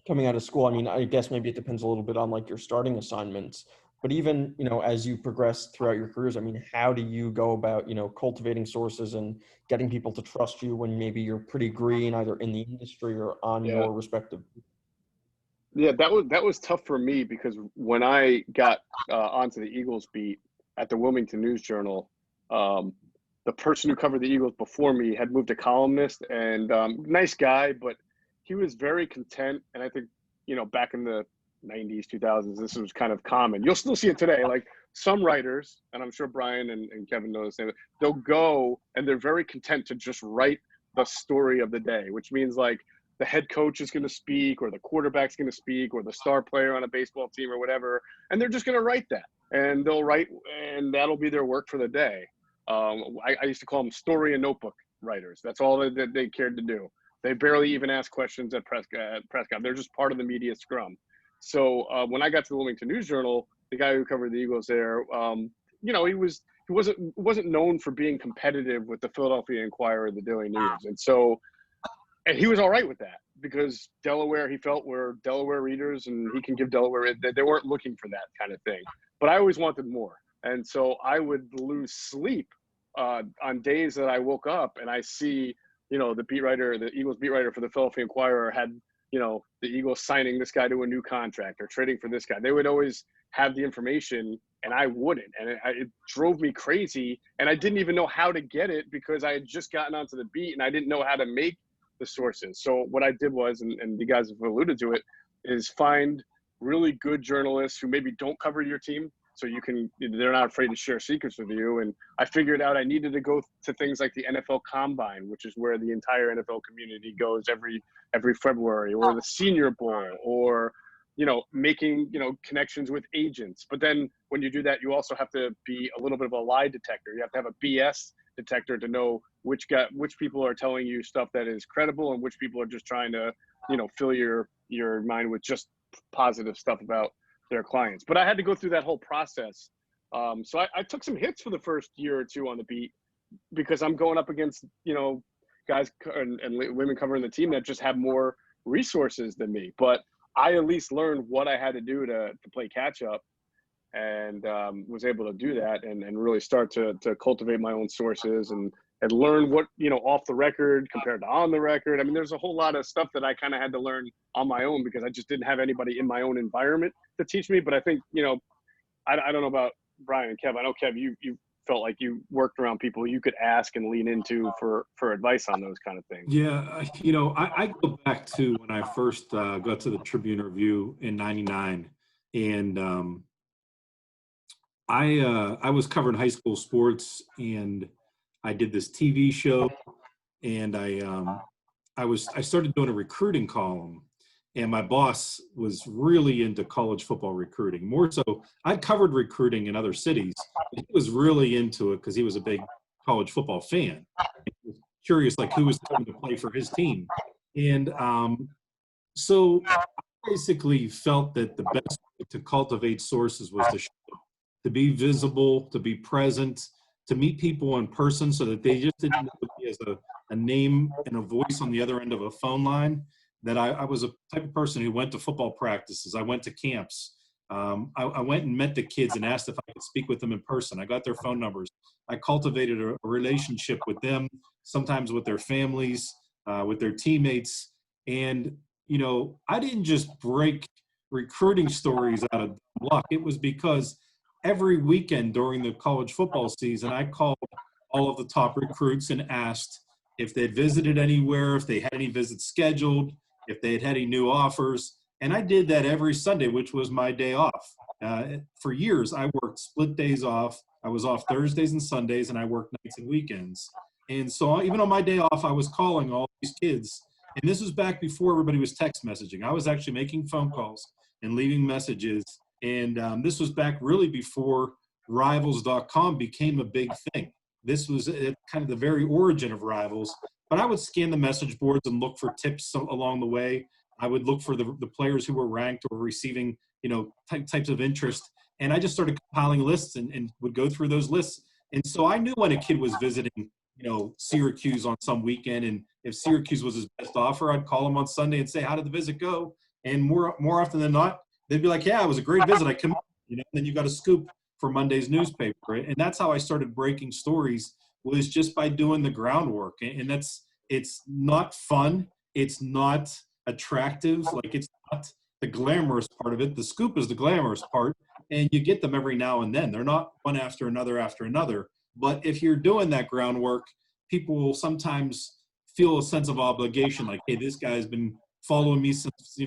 coming out of school, I mean, I guess maybe it depends a little bit on like your starting assignments, but even as you progress throughout your careers, I mean, how do you go about cultivating sources and getting people to trust you when maybe you're pretty green either in the industry or on your respective? Yeah, that was tough for me because when I got onto the Eagles beat at the Wilmington News Journal, the person who covered the Eagles before me had moved to columnist, and nice guy, but he was very content. And I think back in the 90s, 2000s, this was kind of common. You'll still see it today. Like some writers, and I'm sure Brian and Kevin know the same, they'll go and they're very content to just write the story of the day, which means like the head coach is going to speak or the quarterback's going to speak or the star player on a baseball team or whatever. And they're just going to write that, and they'll write, and that'll be their work for the day. I used to call them story and notebook writers. That's all that they cared to do. They barely even ask questions at press conference. They're just part of the media scrum. So when I got to the Wilmington News Journal, the guy who covered the Eagles there, he wasn't known for being competitive with the Philadelphia Inquirer, the Daily News, and he was all right with that because Delaware, he felt, were Delaware readers, and he can give Delaware. They weren't looking for that kind of thing. But I always wanted more, and so I would lose sleep on days that I woke up and I see, the Eagles beat writer for the Philadelphia Inquirer had, the Eagles signing this guy to a new contract or trading for this guy. They would always have the information and I wouldn't. And it drove me crazy. And I didn't even know how to get it because I had just gotten onto the beat and I didn't know how to make the sources. So what I did was, and you guys have alluded to it, is find really good journalists who maybe don't cover your team. So they're not afraid to share secrets with you. And I figured out I needed to go to things like the NFL Combine, which is where the entire NFL community goes every February, or the Senior Bowl, or, making, connections with agents. But then when you do that, you also have to be a little bit of a lie detector. You have to have a BS detector to know which people are telling you stuff that is credible and which people are just trying to, fill your mind with just positive stuff about their clients. But I had to go through that whole process. So I took some hits for the first year or two on the beat because I'm going up against, guys and women covering the team that just have more resources than me. But I at least learned what I had to do to play catch up, and was able to do that and really start to cultivate my own sources and learn what, off the record compared to on the record. I mean, there's a whole lot of stuff that I kind of had to learn on my own because I just didn't have anybody in my own environment to teach me. But I think, I don't know about Brian and Kev. I know, Kev, you felt like you worked around people you could ask and lean into for advice on those kind of things? Yeah, I go back to when I first got to the Tribune Review in '99, and I was covering high school sports, and I did this TV show, and I started doing a recruiting column, and my boss was really into college football recruiting. More so, I'd covered recruiting in other cities, but he was really into it because he was a big college football fan. He was curious, like who was coming to play for his team, and so I basically felt that the best way to cultivate sources was to be visible, to be present, to meet people in person so that they just didn't know me as a name and a voice on the other end of a phone line. That I was a type of person who went to football practices. I went to camps. I went and met the kids and asked if I could speak with them in person. I got their phone numbers. I cultivated a relationship with them, sometimes with their families, with their teammates. And, I didn't just break recruiting stories out of luck. It was because every weekend during the college football season, I called all of the top recruits and asked if they'd visited anywhere, if they had any visits scheduled, if they had had any new offers. And I did that every Sunday, which was my day off. For years, I worked split days off. I was off Thursdays and Sundays, and I worked nights and weekends. And so even on my day off, I was calling all these kids. And this was back before everybody was text messaging. I was actually making phone calls and leaving messages. And this was back really before Rivals.com became a big thing. This was kind of the very origin of Rivals. But I would scan the message boards and look for tips along the way. I would look for the players who were ranked or receiving, types of interest. And I just started compiling lists and would go through those lists. And so I knew when a kid was visiting, Syracuse on some weekend. And if Syracuse was his best offer, I'd call him on Sunday and say, how did the visit go? And more often than not, they'd be like, yeah, it was a great visit. I come, and then you got a scoop for Monday's newspaper. Right? And that's how I started breaking stories, was just by doing the groundwork. And it's not fun. It's not attractive. Like, it's not the glamorous part of it. The scoop is the glamorous part. And you get them every now and then. They're not one after another. But if you're doing that groundwork, people will sometimes feel a sense of obligation. Like, hey, this guy's been following me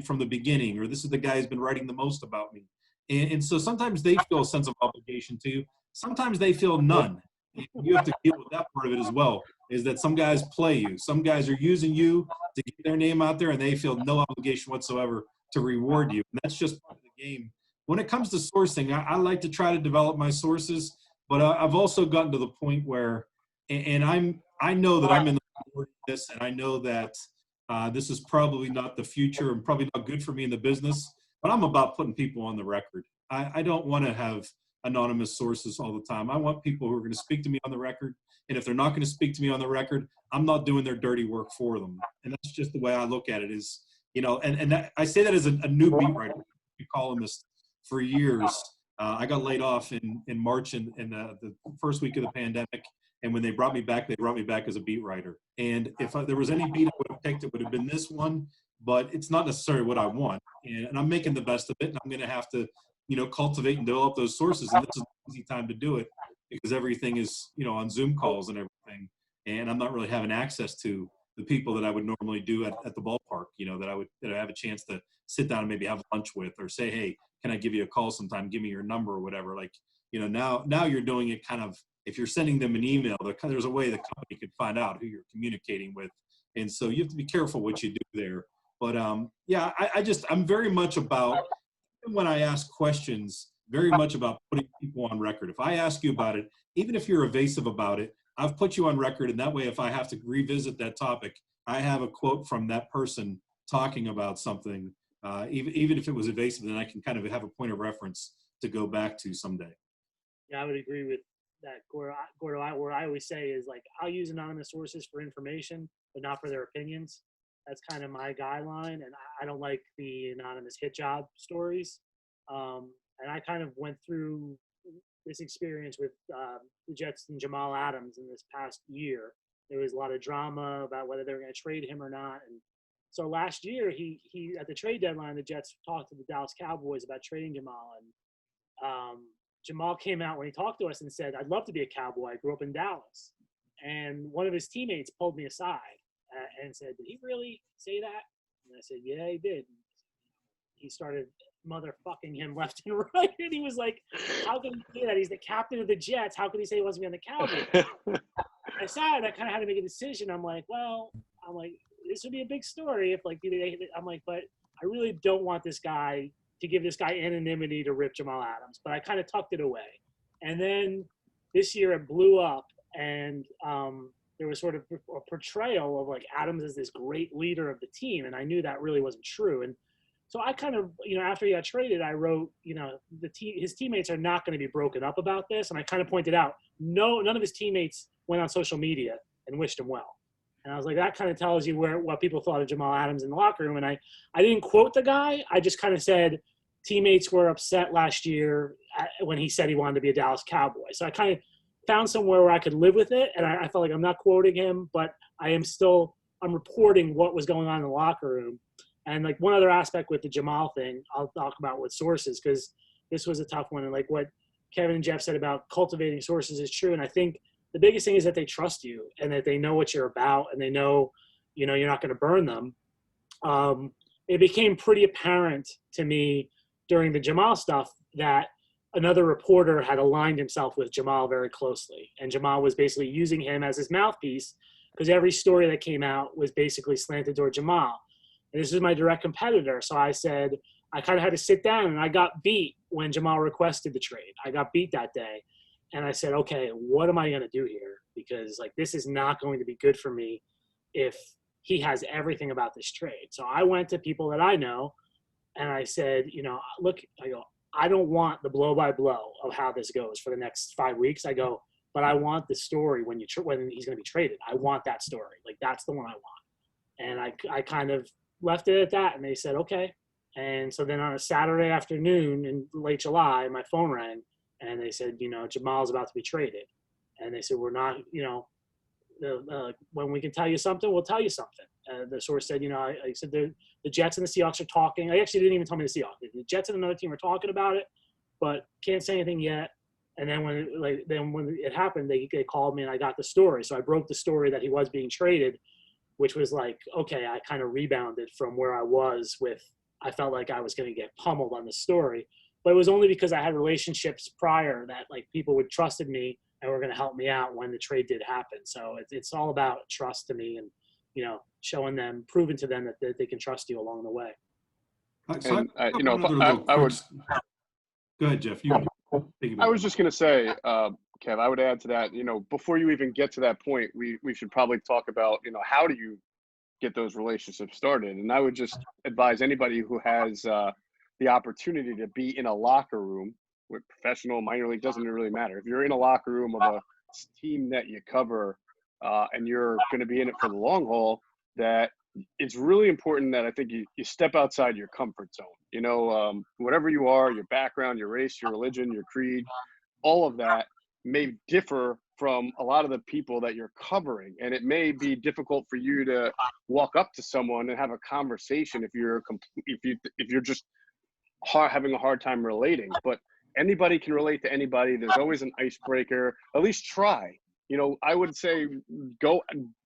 from the beginning, or this is the guy who's been writing the most about me. And so sometimes they feel a sense of obligation to you. Sometimes they feel none. And you have to deal with that part of it as well, is that some guys play you. Some guys are using you to get their name out there, and they feel no obligation whatsoever to reward you. And that's just part of the game. When it comes to sourcing, I like to try to develop my sources, but I've also gotten to the point where, and I know that I'm in the minority of this, and I know that this is probably not the future and probably not good for me in the business, but I'm about putting people on the record. I don't want to have anonymous sources all the time. I want people who are going to speak to me on the record. And if they're not going to speak to me on the record, I'm not doing their dirty work for them. And that's just the way I look at it is, and that, I say that as a new beat writer, columnist for years. I got laid off in March in the first week of the pandemic. And when they brought me back as a beat writer. And if there was any beat I would have picked, it would have been this one, but it's not necessarily what I want. And I'm making the best of it. And I'm going to have to, cultivate and develop those sources. And this is an easy time to do it because everything is, on Zoom calls and everything. And I'm not really having access to the people that I would normally do at the ballpark, that I have a chance to sit down and maybe have lunch with, or say, hey, can I give you a call sometime? Give me your number or whatever. Like, now you're doing it kind of, if you're sending them an email, there's a way the company can find out who you're communicating with. And so you have to be careful what you do there. But I'm very much about, when I ask questions, very much about putting people on record. If I ask you about it, even if you're evasive about it, I've put you on record. And that way, if I have to revisit that topic, I have a quote from that person talking about something, even if it was evasive, then I can kind of have a point of reference to go back to someday. Yeah, I would agree with that, Gordo. What I always say is, like, I'll use anonymous sources for information, but not for their opinions. That's kind of my guideline, and I don't like the anonymous hit job stories. And I kind of went through this experience with the Jets and Jamal Adams in this past year. There was a lot of drama about whether they were going to trade him or not. And so last year, he at the trade deadline, the Jets talked to the Dallas Cowboys about trading Jamal, and Jamal came out when he talked to us and said, "I'd love to be a Cowboy. I grew up in Dallas." And one of his teammates pulled me aside and said, "Did he really say that?" And I said, "Yeah, he did." He started motherfucking him left and right. And he was like, "How can he say that? He's the captain of the Jets. How can he say he wants to be on the Cowboys?" I sat and I kind of had to make a decision. I'm like, this would be a big story if I'm like, but I really don't want this guy to give this guy anonymity to rip Jamal Adams. But I kind of tucked it away. And then this year it blew up, and there was sort of a portrayal of like Adams as this great leader of the team. And I knew that really wasn't true. And so I kind of, after he got traded, I wrote, his teammates are not going to be broken up about this. And I kind of pointed out, none of his teammates went on social media and wished him well. And I was like, that kind of tells you what people thought of Jamal Adams in the locker room. And I didn't quote the guy. I just kind of said teammates were upset last year when he said he wanted to be a Dallas Cowboy. So I kind of found somewhere where I could live with it. And I felt like I'm not quoting him, but I'm reporting what was going on in the locker room. And like one other aspect with the Jamal thing, I'll talk about with sources, because this was a tough one. And like what Kevin and Geoff said about cultivating sources is true. And I think the biggest thing is that they trust you and that they know what you're about, and they know, you're not going to burn them. It became pretty apparent to me during the Jamal stuff that another reporter had aligned himself with Jamal very closely. And Jamal was basically using him as his mouthpiece, because every story that came out was basically slanted toward Jamal. And this is my direct competitor. So I said, I kind of had to sit down, and I got beat when Jamal requested the trade. I got beat that day. And I said, okay, what am I going to do here? Because like, this is not going to be good for me if he has everything about this trade. So I went to people that I know, and I said, look, I don't want the blow by blow of how this goes for the next 5 weeks. I go, but I want the story when he's going to be traded. I want that story. Like, that's the one I want. And I kind of left it at that, and they said, okay. And so then on a Saturday afternoon in late July, my phone rang, and they said, Jamal's about to be traded. And they said, we're not, when we can tell you something, we'll tell you something. The source said, I said, the Jets and the Seahawks are talking. I actually didn't even tell me the Seahawks. The Jets and another team are talking about it, but can't say anything yet. And then when it happened, they called me, and I got the story. So I broke the story that he was being traded, which was like, okay, I kind of rebounded from where I was with, I felt like I was going to get pummeled on the story. But it was only because I had relationships prior that like people would trusted me and were going to help me out when the trade did happen. So it's all about trust to me, and, showing them, proving to them that they can trust you along the way. And, I would go ahead, Geoff. I was just going to say, Kev, I would add to that, before you even get to that point, we should probably talk about, how do you get those relationships started? And I would just advise anybody who has the opportunity to be in a locker room with professional, minor league, doesn't really matter. If you're in a locker room of a team that you cover and you're going to be in it for the long haul, that it's really important that I think you step outside your comfort zone. Whatever you are, your background, your race, your religion, your creed, all of that may differ from a lot of the people that you're covering. And it may be difficult for you to walk up to someone and have a conversation if you're just having a hard time relating. But anybody can relate to anybody. There's always an icebreaker. At least try. I would say go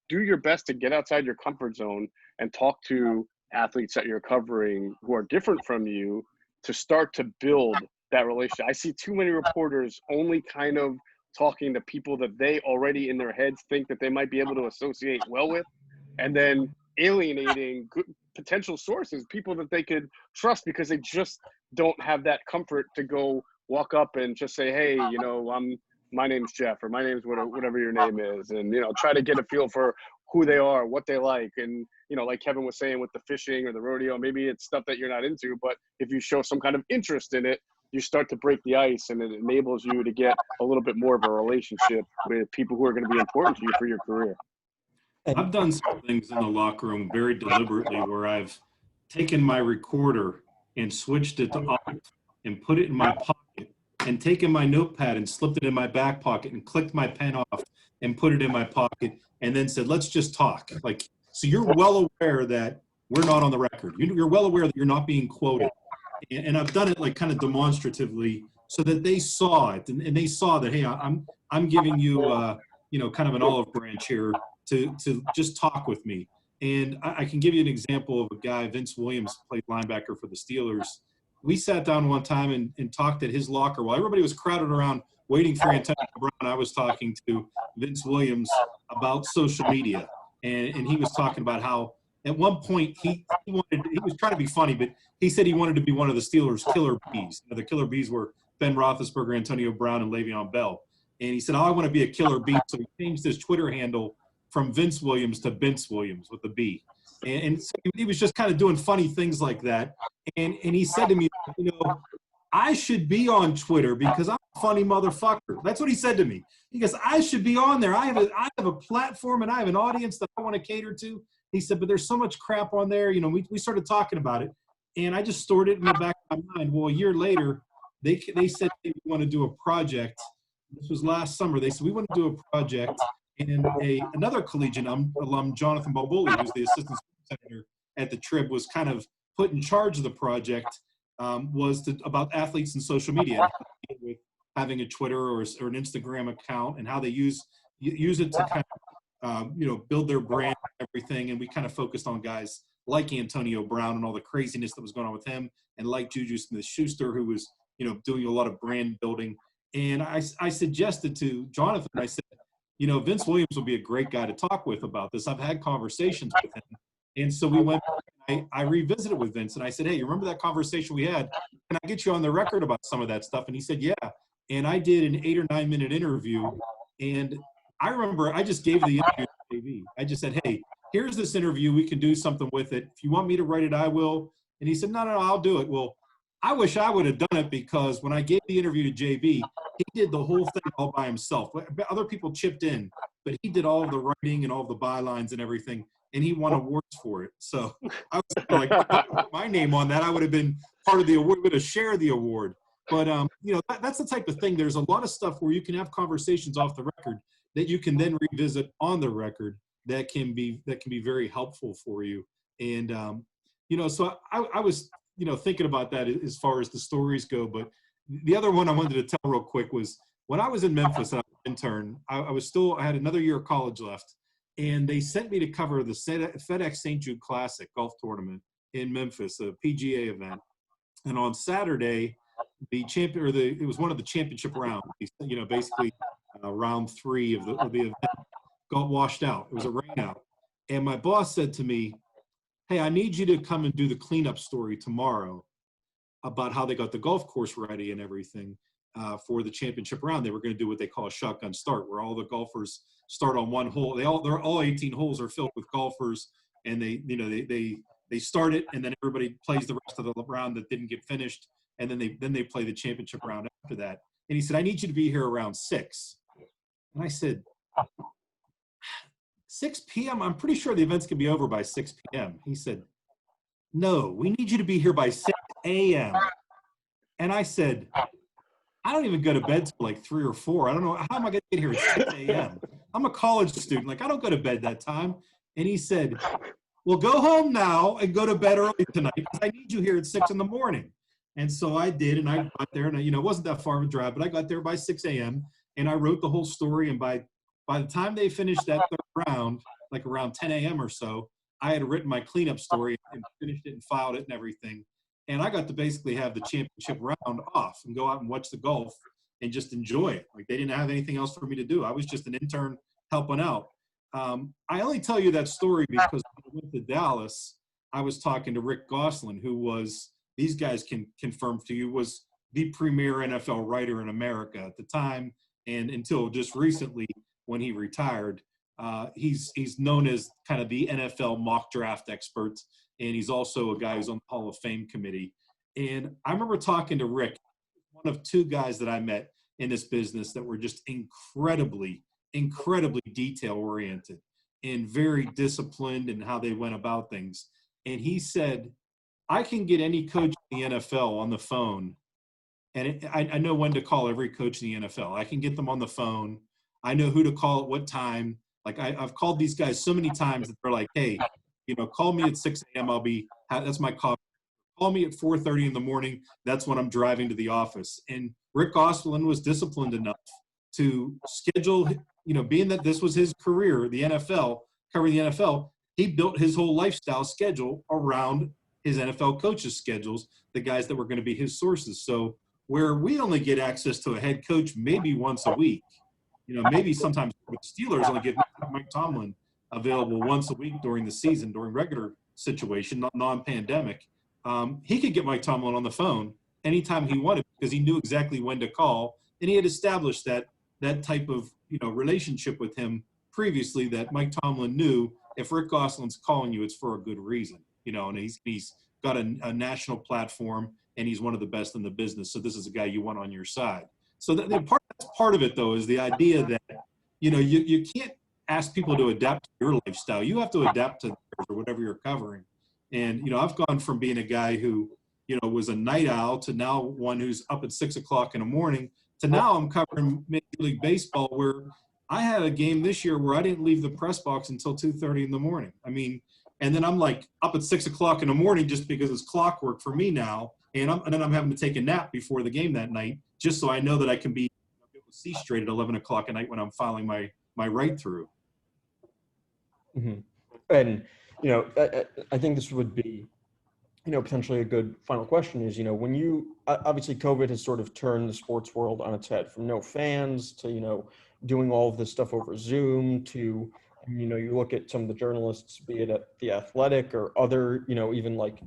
do your best to get outside your comfort zone and talk to athletes that you're covering who are different from you to start to build that relationship. I see too many reporters only kind of talking to people that they already in their heads think that they might be able to associate well with, and then alienating good potential sources, people that they could trust, because they just don't have that comfort to go walk up and just say, hey, my name's Geoff, or my name's whatever your name is, and try to get a feel for who they are, what they like. And like Kevin was saying with the fishing or the rodeo, maybe it's stuff that you're not into, but if you show some kind of interest in it, you start to break the ice, and it enables you to get a little bit more of a relationship with people who are going to be important to you for your career. I've done some things in the locker room very deliberately where I've taken my recorder and switched it to off and put it in my pocket, and taken my notepad and slipped it in my back pocket and clicked my pen off and put it in my pocket, and then said, let's just talk. Like, so you're well aware that we're not on the record. You're well aware that you're not being quoted. And I've done it like kind of demonstratively so that they saw it and they saw that, hey, I'm giving you, kind of an olive branch here to just talk with me. And I can give you an example of a guy, Vince Williams, played linebacker for the Steelers. We sat down one time and talked at his locker while everybody was crowded around waiting for Antonio Brown. I was talking to Vince Williams about social media, and he was talking about how at one point he was trying to be funny, but he said he wanted to be one of the Steelers' killer bees. The killer bees were Ben Roethlisberger, Antonio Brown, and Le'Veon Bell. And he said, "Oh, I want to be a killer bee." So he changed his Twitter handle from Vince Williams to Vince Williams with the B. And so he was just kind of doing funny things like that. And he said to me, I should be on Twitter because I'm a funny motherfucker. That's what he said to me. He goes, I should be on there. I have a platform and I have an audience that I want to cater to. He said, but there's so much crap on there. We started talking about it. And I just stored it in the back of my mind. Well, a year later, they said they want to do a project. This was last summer. They said, we want to do a project. And another Collegian alum, Jonathan Balboli, who's the assistant senator at the Trib, was kind of put in charge of the project, about athletes and social media, with having a Twitter or an Instagram account and how they use it to kind of, build their brand and everything. And we kind of focused on guys like Antonio Brown and all the craziness that was going on with him, and like Juju Smith-Schuster, who was, doing a lot of brand building. And I suggested to Jonathan, I said, Vince Williams will be a great guy to talk with about this. I've had conversations with him. And so we went, I revisited with Vince, and I said, hey, you remember that conversation we had? Can I get you on the record about some of that stuff? And he said, yeah. And I did an 8 or 9 minute interview. And I remember I just gave the interview to JV. I just said, hey, here's this interview. We can do something with it. If you want me to write it, I will. And he said, no, I'll do it. Well, I wish I would have done it, because when I gave the interview to JB, he did the whole thing all by himself. Other people chipped in, but he did all of the writing and all of the bylines and everything, and he won awards for it. So I was kind of like, if I put my name on that, I would have been part of the award, would have shared the award. But, that's the type of thing. There's a lot of stuff where you can have conversations off the record that you can then revisit on the record that can be very helpful for you. And, so I was – thinking about that as far as the stories go. But the other one I wanted to tell real quick was when I was in Memphis, I was an intern, I had another year of college left, and they sent me to cover the FedEx St. Jude Classic golf tournament in Memphis, a PGA event. And on Saturday, it was one of the championship rounds, basically round 3 of the event got washed out. It was a rain out. And my boss said to me, hey, I need you to come and do the cleanup story tomorrow about how they got the golf course ready and everything for the championship round. They were going to do what they call a shotgun start, where all the golfers start on one hole. All 18 holes are filled with golfers, and they start it, and then everybody plays the rest of the round that didn't get finished, and then they play the championship round after that. And he said, I need you to be here around 6. And I said, 6 p.m.? I'm pretty sure the events can be over by 6 p.m. He said, no, we need you to be here by 6 a.m. And I said, I don't even go to bed till like 3 or 4. I don't know. How am I going to get here at 6 a.m.? I'm a college student. Like, I don't go to bed that time. And he said, well, go home now and go to bed early tonight, because I need you here at 6 in the morning. And so I did, and I got there, and it wasn't that far of a drive, but I got there by 6 a.m. and I wrote the whole story. And by the time they finished that third round, like around 10 a.m. or so, I had written my cleanup story and finished it and filed it and everything. And I got to basically have the championship round off and go out and watch the golf and just enjoy it. Like, they didn't have anything else for me to do. I was just an intern helping out. I only tell you that story because when I went to Dallas, I was talking to Rick Gosselin, who was, these guys can confirm to you, was the premier NFL writer in America at the time, and until just recently when he retired. He's known as kind of the NFL mock draft expert, and he's also a guy who's on the Hall of Fame committee. And I remember talking to Rick, one of 2 guys that I met in this business that were just incredibly detail-oriented and very disciplined in how they went about things. And he said, I can get any coach in the NFL on the phone, and I know when to call every coach in the NFL. I can get them on the phone. I know who to call at what time. Like, I've called these guys so many times that they're like, hey, call me at 6 a.m. That's my call call me at 4:30 in the morning. That's when I'm driving to the office. And Rick Ostlund was disciplined enough to schedule, being that this was his career, the NFL, covering the NFL, he built his whole lifestyle schedule around his NFL coaches' schedules, the guys that were going to be his sources. So where we only get access to a head coach maybe once a week, maybe sometimes the Steelers only get Mike Tomlin available once a week during the season, during regular situation, not non-pandemic. He could get Mike Tomlin on the phone anytime he wanted because he knew exactly when to call, and he had established that type of relationship with him previously, that Mike Tomlin knew if Rick Ostlund's calling you, it's for a good reason, and he's got a national platform and he's one of the best in the business. So this is a guy you want on your side. So part of it though is the idea that, you can't ask people to adapt to your lifestyle. You have to adapt to theirs or whatever you're covering. And, I've gone from being a guy who, was a night owl to now one who's up at 6 o'clock in the morning to now I'm covering Major League Baseball, where I had a game this year where I didn't leave the press box until 2:30 in the morning. And then I'm like up at 6 o'clock in the morning just because it's clockwork for me now. And then I'm having to take a nap before the game that night, just so I know that I can be able to see straight at 11 o'clock at night when I'm filing my write through. Mm-hmm. And, I think this would be, potentially a good final question is, when you, obviously COVID has sort of turned the sports world on its head, from no fans to, doing all of this stuff over Zoom to, you look at some of the journalists, be it at The Athletic or other, even like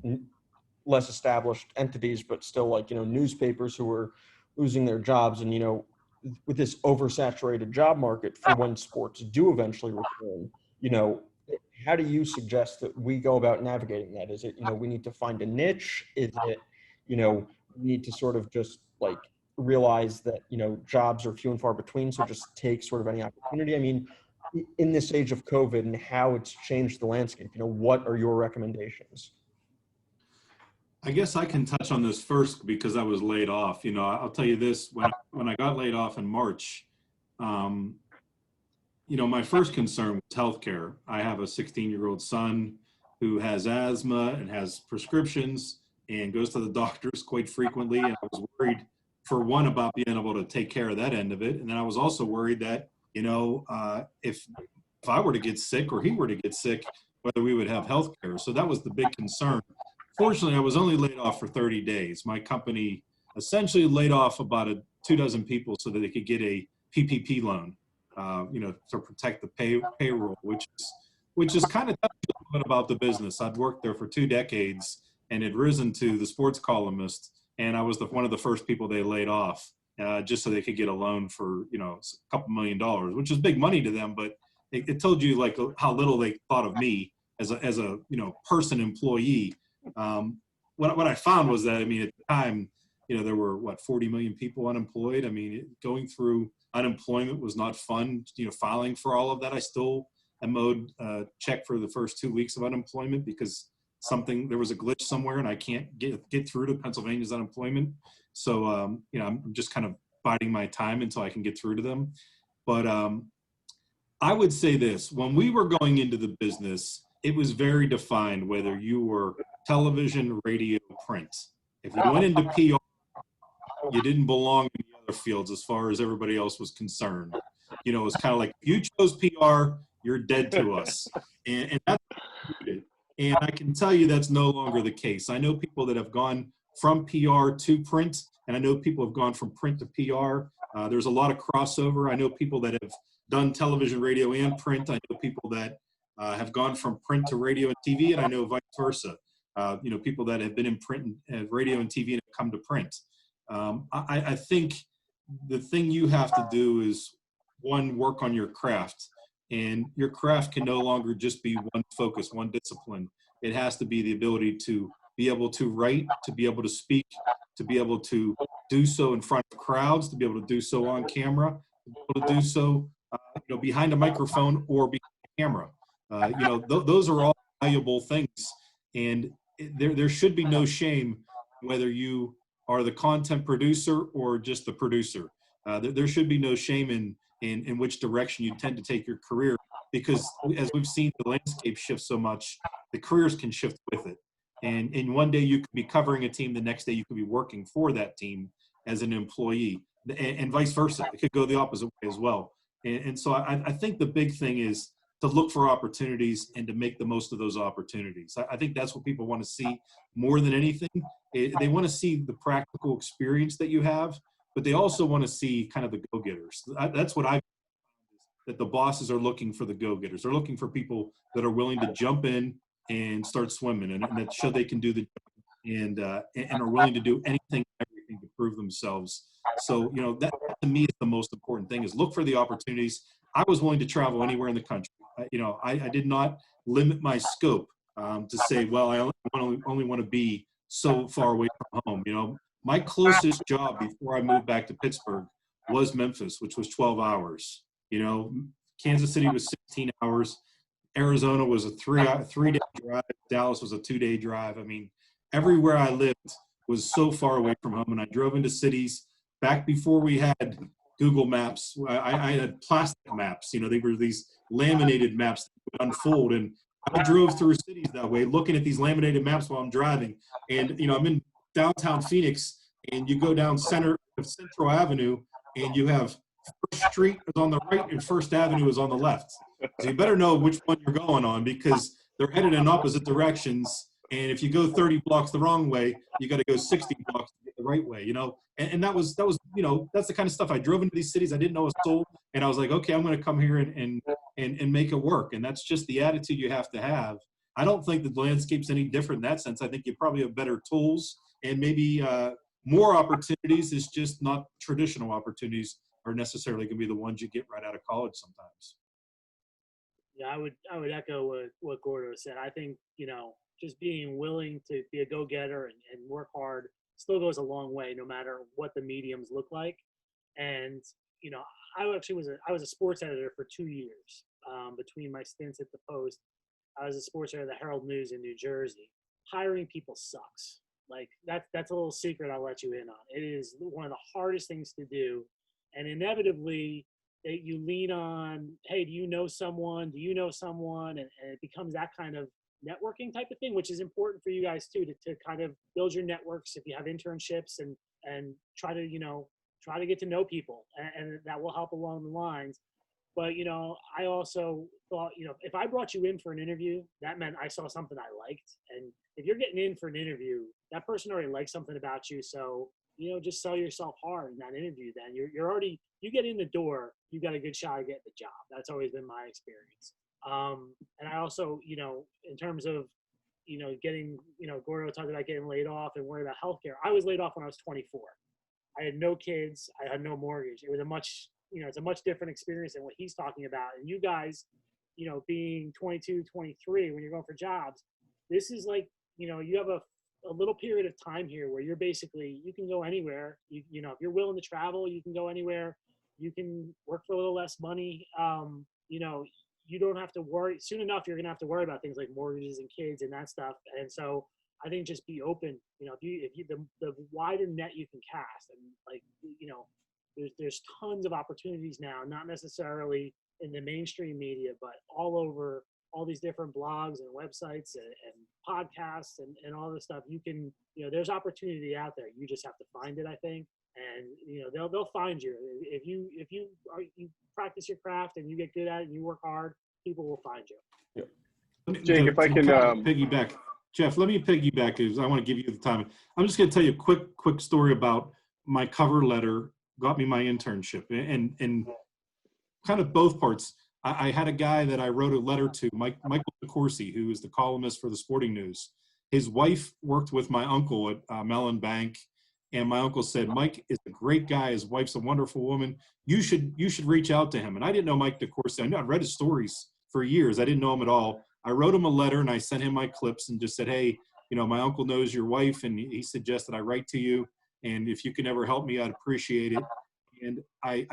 less established entities, but still like, newspapers who are losing their jobs. And, with this oversaturated job market for when sports do eventually return, how do you suggest that we go about navigating that? Is it, we need to find a niche? Is it, we need to sort of just like realize that, jobs are few and far between, so just take sort of any opportunity? In this age of COVID and how it's changed the landscape, what are your recommendations? I guess I can touch on this first because I was laid off. I'll tell you this, when I got laid off in March, my first concern was healthcare. I have a 16-year-old son who has asthma and has prescriptions and goes to the doctors quite frequently. And I was worried, for one, about being able to take care of that end of it. And then I was also worried that, if I were to get sick or he were to get sick, whether we would have healthcare. So that was the big concern. Fortunately, I was only laid off for 30 days. My company essentially laid off about 24 people so that they could get a PPP loan, to protect the payroll, which is kind of a little bit about the business. I'd worked there for 2 decades and had risen to the sports columnist, and I was one of the first people they laid off, just so they could get a loan for, a couple $1 million, which is big money to them, but it told you like how little they thought of me as a person employee. What I found was that, at the time, there were 40 million people unemployed. Going through unemployment was not fun. Filing for all of that, I still am owed a check for the first 2 weeks of unemployment because there was a glitch somewhere and I can't get through to Pennsylvania's unemployment. So, I'm just kind of biding my time until I can get through to them. But I would say this: when we were going into the business, it was very defined whether you were television, radio, print. If you went into PR, you didn't belong in the other fields as far as everybody else was concerned. It's kind of like, you chose PR, you're dead to us. And that's and I can tell you that's no longer the case. I know people that have gone from PR to print, and I know people have gone from print to PR. There's a lot of crossover. I know people that have done television, radio, and print. I know people that have gone from print to radio and TV, and I know vice versa. People that have been in print and radio and TV and have come to print. I think the thing you have to do is, one, work on your craft. And your craft can no longer just be one focus, one discipline. It has to be the ability to be able to write, to be able to speak, to be able to do so in front of crowds, to be able to do so on camera, to be able to do so behind a microphone or behind a camera. Those are all valuable things. And there should be no shame whether you are the content producer or just the producer. There should be no shame in which direction you tend to take your career, because as we've seen the landscape shift so much, the careers can shift with it. And one day you could be covering a team, the next day you could be working for that team as an employee, and vice versa. It could go the opposite way as well. And so I think the big thing is to look for opportunities and to make the most of those opportunities. I think that's what people want to see more than anything. They want to see the practical experience that you have, but they also want to see kind of the go-getters. That's what I've found, that the bosses are looking for the go-getters. They're looking for people that are willing to jump in and start swimming, and that show they can do the and are willing to do anything and everything to prove themselves. So, you know, that to me is the most important thing, is look for the opportunities. I was willing to travel anywhere in the country. I did not limit my scope to say, well, I only want to be so far away from home. You know, my closest job before I moved back to Pittsburgh was Memphis, which was 12 hours. You know, Kansas City was 16 hours. Arizona was a three-day drive. Dallas was a 2-day drive. I mean, everywhere I lived was so far away from home, and I drove into cities back before we had Google Maps. I had plastic maps. You know, they were these laminated maps that would unfold, and I drove through cities that way, looking at these laminated maps while I'm driving. And, you know, I'm in downtown Phoenix, and you go down Central Avenue, and you have First Street is on the right and First Avenue is on the left. So you better know which one you're going on, because they're headed in opposite directions. And if you go 30 blocks the wrong way, you got to go 60 blocks to get the right way, you know? And that was, you know, that's the kind of stuff. I drove into these cities I didn't know a soul, and I was like, okay, I'm going to come here and make it work. And that's just the attitude you have to have. I don't think the landscape's any different in that sense. I think you probably have better tools, and maybe more opportunities. Is just not traditional opportunities are necessarily going to be the ones you get right out of college sometimes. Yeah, I would echo what Gordo said. I think, you know, just being willing to be a go-getter and work hard still goes a long way, no matter what the mediums look like. And, you know, I was a sports editor for 2 years between my stints at the Post. I was a sports editor at the Herald News in New Jersey. Hiring people sucks. Like, that's a little secret I'll let you in on. It is one of the hardest things to do. And inevitably, that you lean on, hey, do you know someone? Do you know someone? And it becomes that kind of networking type of thing, which is important for you guys too, to kind of build your networks if you have internships, and try to get to know people, and that will help along the lines. But, you know, I also thought, you know, if I brought you in for an interview, that meant I saw something I liked. And if you're getting in for an interview, that person already likes something about you. So, you know, just sell yourself hard in that interview. Then you get in the door, you got a good shot at getting the job. That's always been my experience. And I also, you know, in terms of, you know, getting, you know, Gordo talked about getting laid off and worrying about healthcare. I was laid off when I was 24. I had no kids. I had no mortgage. It was it's a much different experience than what he's talking about. And you guys, you know, being 22, 23, when you're going for jobs, this is like, you know, you have a little period of time here where you're basically, you can go anywhere. You know, if you're willing to travel, you can go anywhere. You can work for a little less money. You know, you don't have to worry. Soon enough, you're going to have to worry about things like mortgages and kids and that stuff. And so I think just be open. You know, if you the wider net you can cast, and, like, you know, there's tons of opportunities now, not necessarily in the mainstream media, but all over, all these different blogs and websites and podcasts and all this stuff. You can, you know, there's opportunity out there. You just have to find it, I think. And, you know, they'll find you. If you practice your craft and you get good at it and you work hard, people will find you. Yeah. Jake, if I can piggyback, Geoff, let me piggyback, because I want to give you the time. I'm just going to tell you a quick story about my cover letter got me my internship, and kind of both parts. I had a guy that I wrote a letter to, Michael DeCourcy, who is the columnist for the Sporting News. His wife worked with my uncle at Mellon Bank, and my uncle said, Mike is a great guy. His wife's a wonderful woman. You should reach out to him. And I didn't know Mike DeCourcy. I'd read his stories for years. I didn't know him at all. I wrote him a letter, and I sent him my clips and just said, hey, you know, my uncle knows your wife, and he suggested I write to you. And if you can ever help me, I'd appreciate it. And I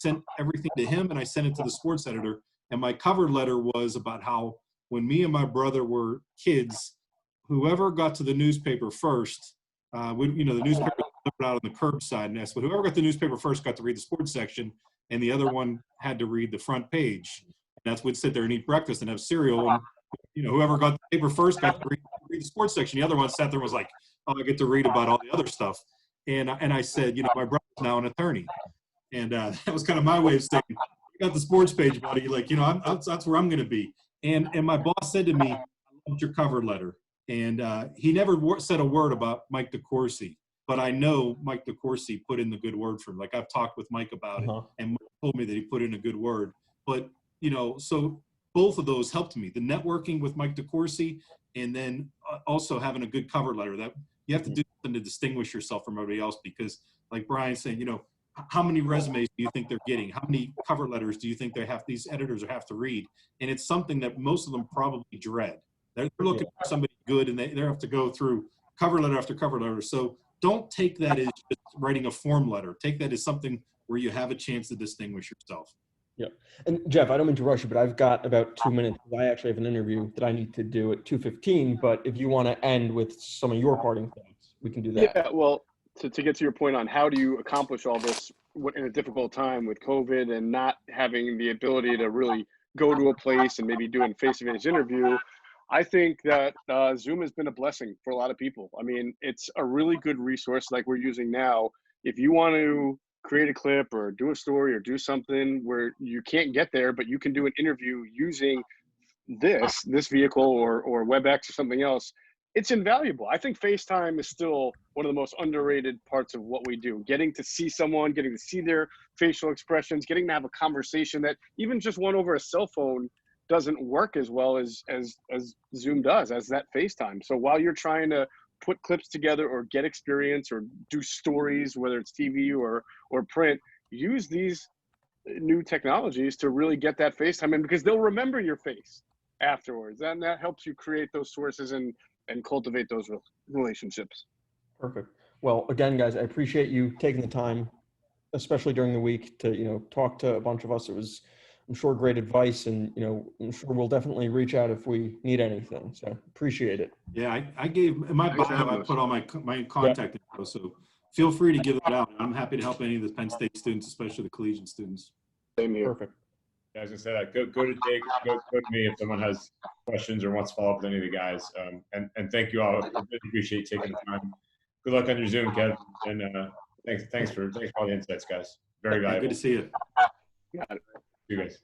sent everything to him, and I sent it to the sports editor. And my cover letter was about how when me and my brother were kids, whoever got to the newspaper first, the newspaper was delivered out on the curbside, and that's what whoever got the newspaper first got to read the sports section, and the other one had to read the front page. And that's would sit there and eat breakfast and have cereal. And whoever got the paper first got to read the sports section. The other one sat there and was like, oh, I get to read about all the other stuff. And I said, my brother's now an attorney. And that was kind of my way of saying, you got the sports page, buddy. Like, that's where I'm going to be. And my boss said to me, I loved your cover letter. And he never said a word about Mike DeCourcy. But I know Mike DeCourcy put in the good word for him. Like, I've talked with Mike about it. And Mike told me that he put in a good word. But, so both of those helped me. The networking with Mike DeCourcy, and then also having a good cover letter. That you have to do something to distinguish yourself from everybody else, because like Brian's saying, how many resumes do you think they're getting? How many cover letters do you think these editors have to read? And it's something that most of them probably dread. They're looking for somebody good, and they have to go through cover letter after cover letter. So don't take that as just writing a form letter. Take that as something where you have a chance to distinguish yourself. Yeah. And Geoff, I don't mean to rush you, but I've got about 2 minutes. I actually have an interview that I need to do at 2:15, but if you want to end with some of your parting thoughts, we can do that. Yeah, well, to get to your point on how do you accomplish all this in a difficult time with COVID and not having the ability to really go to a place and maybe doing face-to-face interview, I think that Zoom has been a blessing for a lot of people. I mean, it's a really good resource like we're using now. If you want to create a clip or do a story or do something where you can't get there, but you can do an interview using this vehicle or WebEx or something else, it's invaluable. I think FaceTime is still one of the most underrated parts of what we do. Getting to see someone, getting to see their facial expressions, getting to have a conversation that even just one over a cell phone doesn't work as well as Zoom does, as that FaceTime. So while you're trying to put clips together or get experience or do stories, whether it's TV or print, use these new technologies to really get that FaceTime in, because they'll remember your face afterwards. And that helps you create those sources and cultivate those relationships. Perfect. Well, again, guys, I appreciate you taking the time, especially during the week, to talk to a bunch of us. It was, I'm sure, great advice, and I'm sure we'll definitely reach out if we need anything. So appreciate it. Yeah, I gave in my bio, I put all my contact info, so feel free to give it out. I'm happy to help any of the Penn State students, especially the collegian students. Same here. Perfect. Yeah, I was gonna say that. Go to Jake. Go to me if someone has questions or wants to follow up with any of the guys. And thank you all. I really appreciate taking the time. Good luck on your Zoom, Kev. And thanks for all the insights, guys. Very valuable. Good to see you. Got it. See you guys.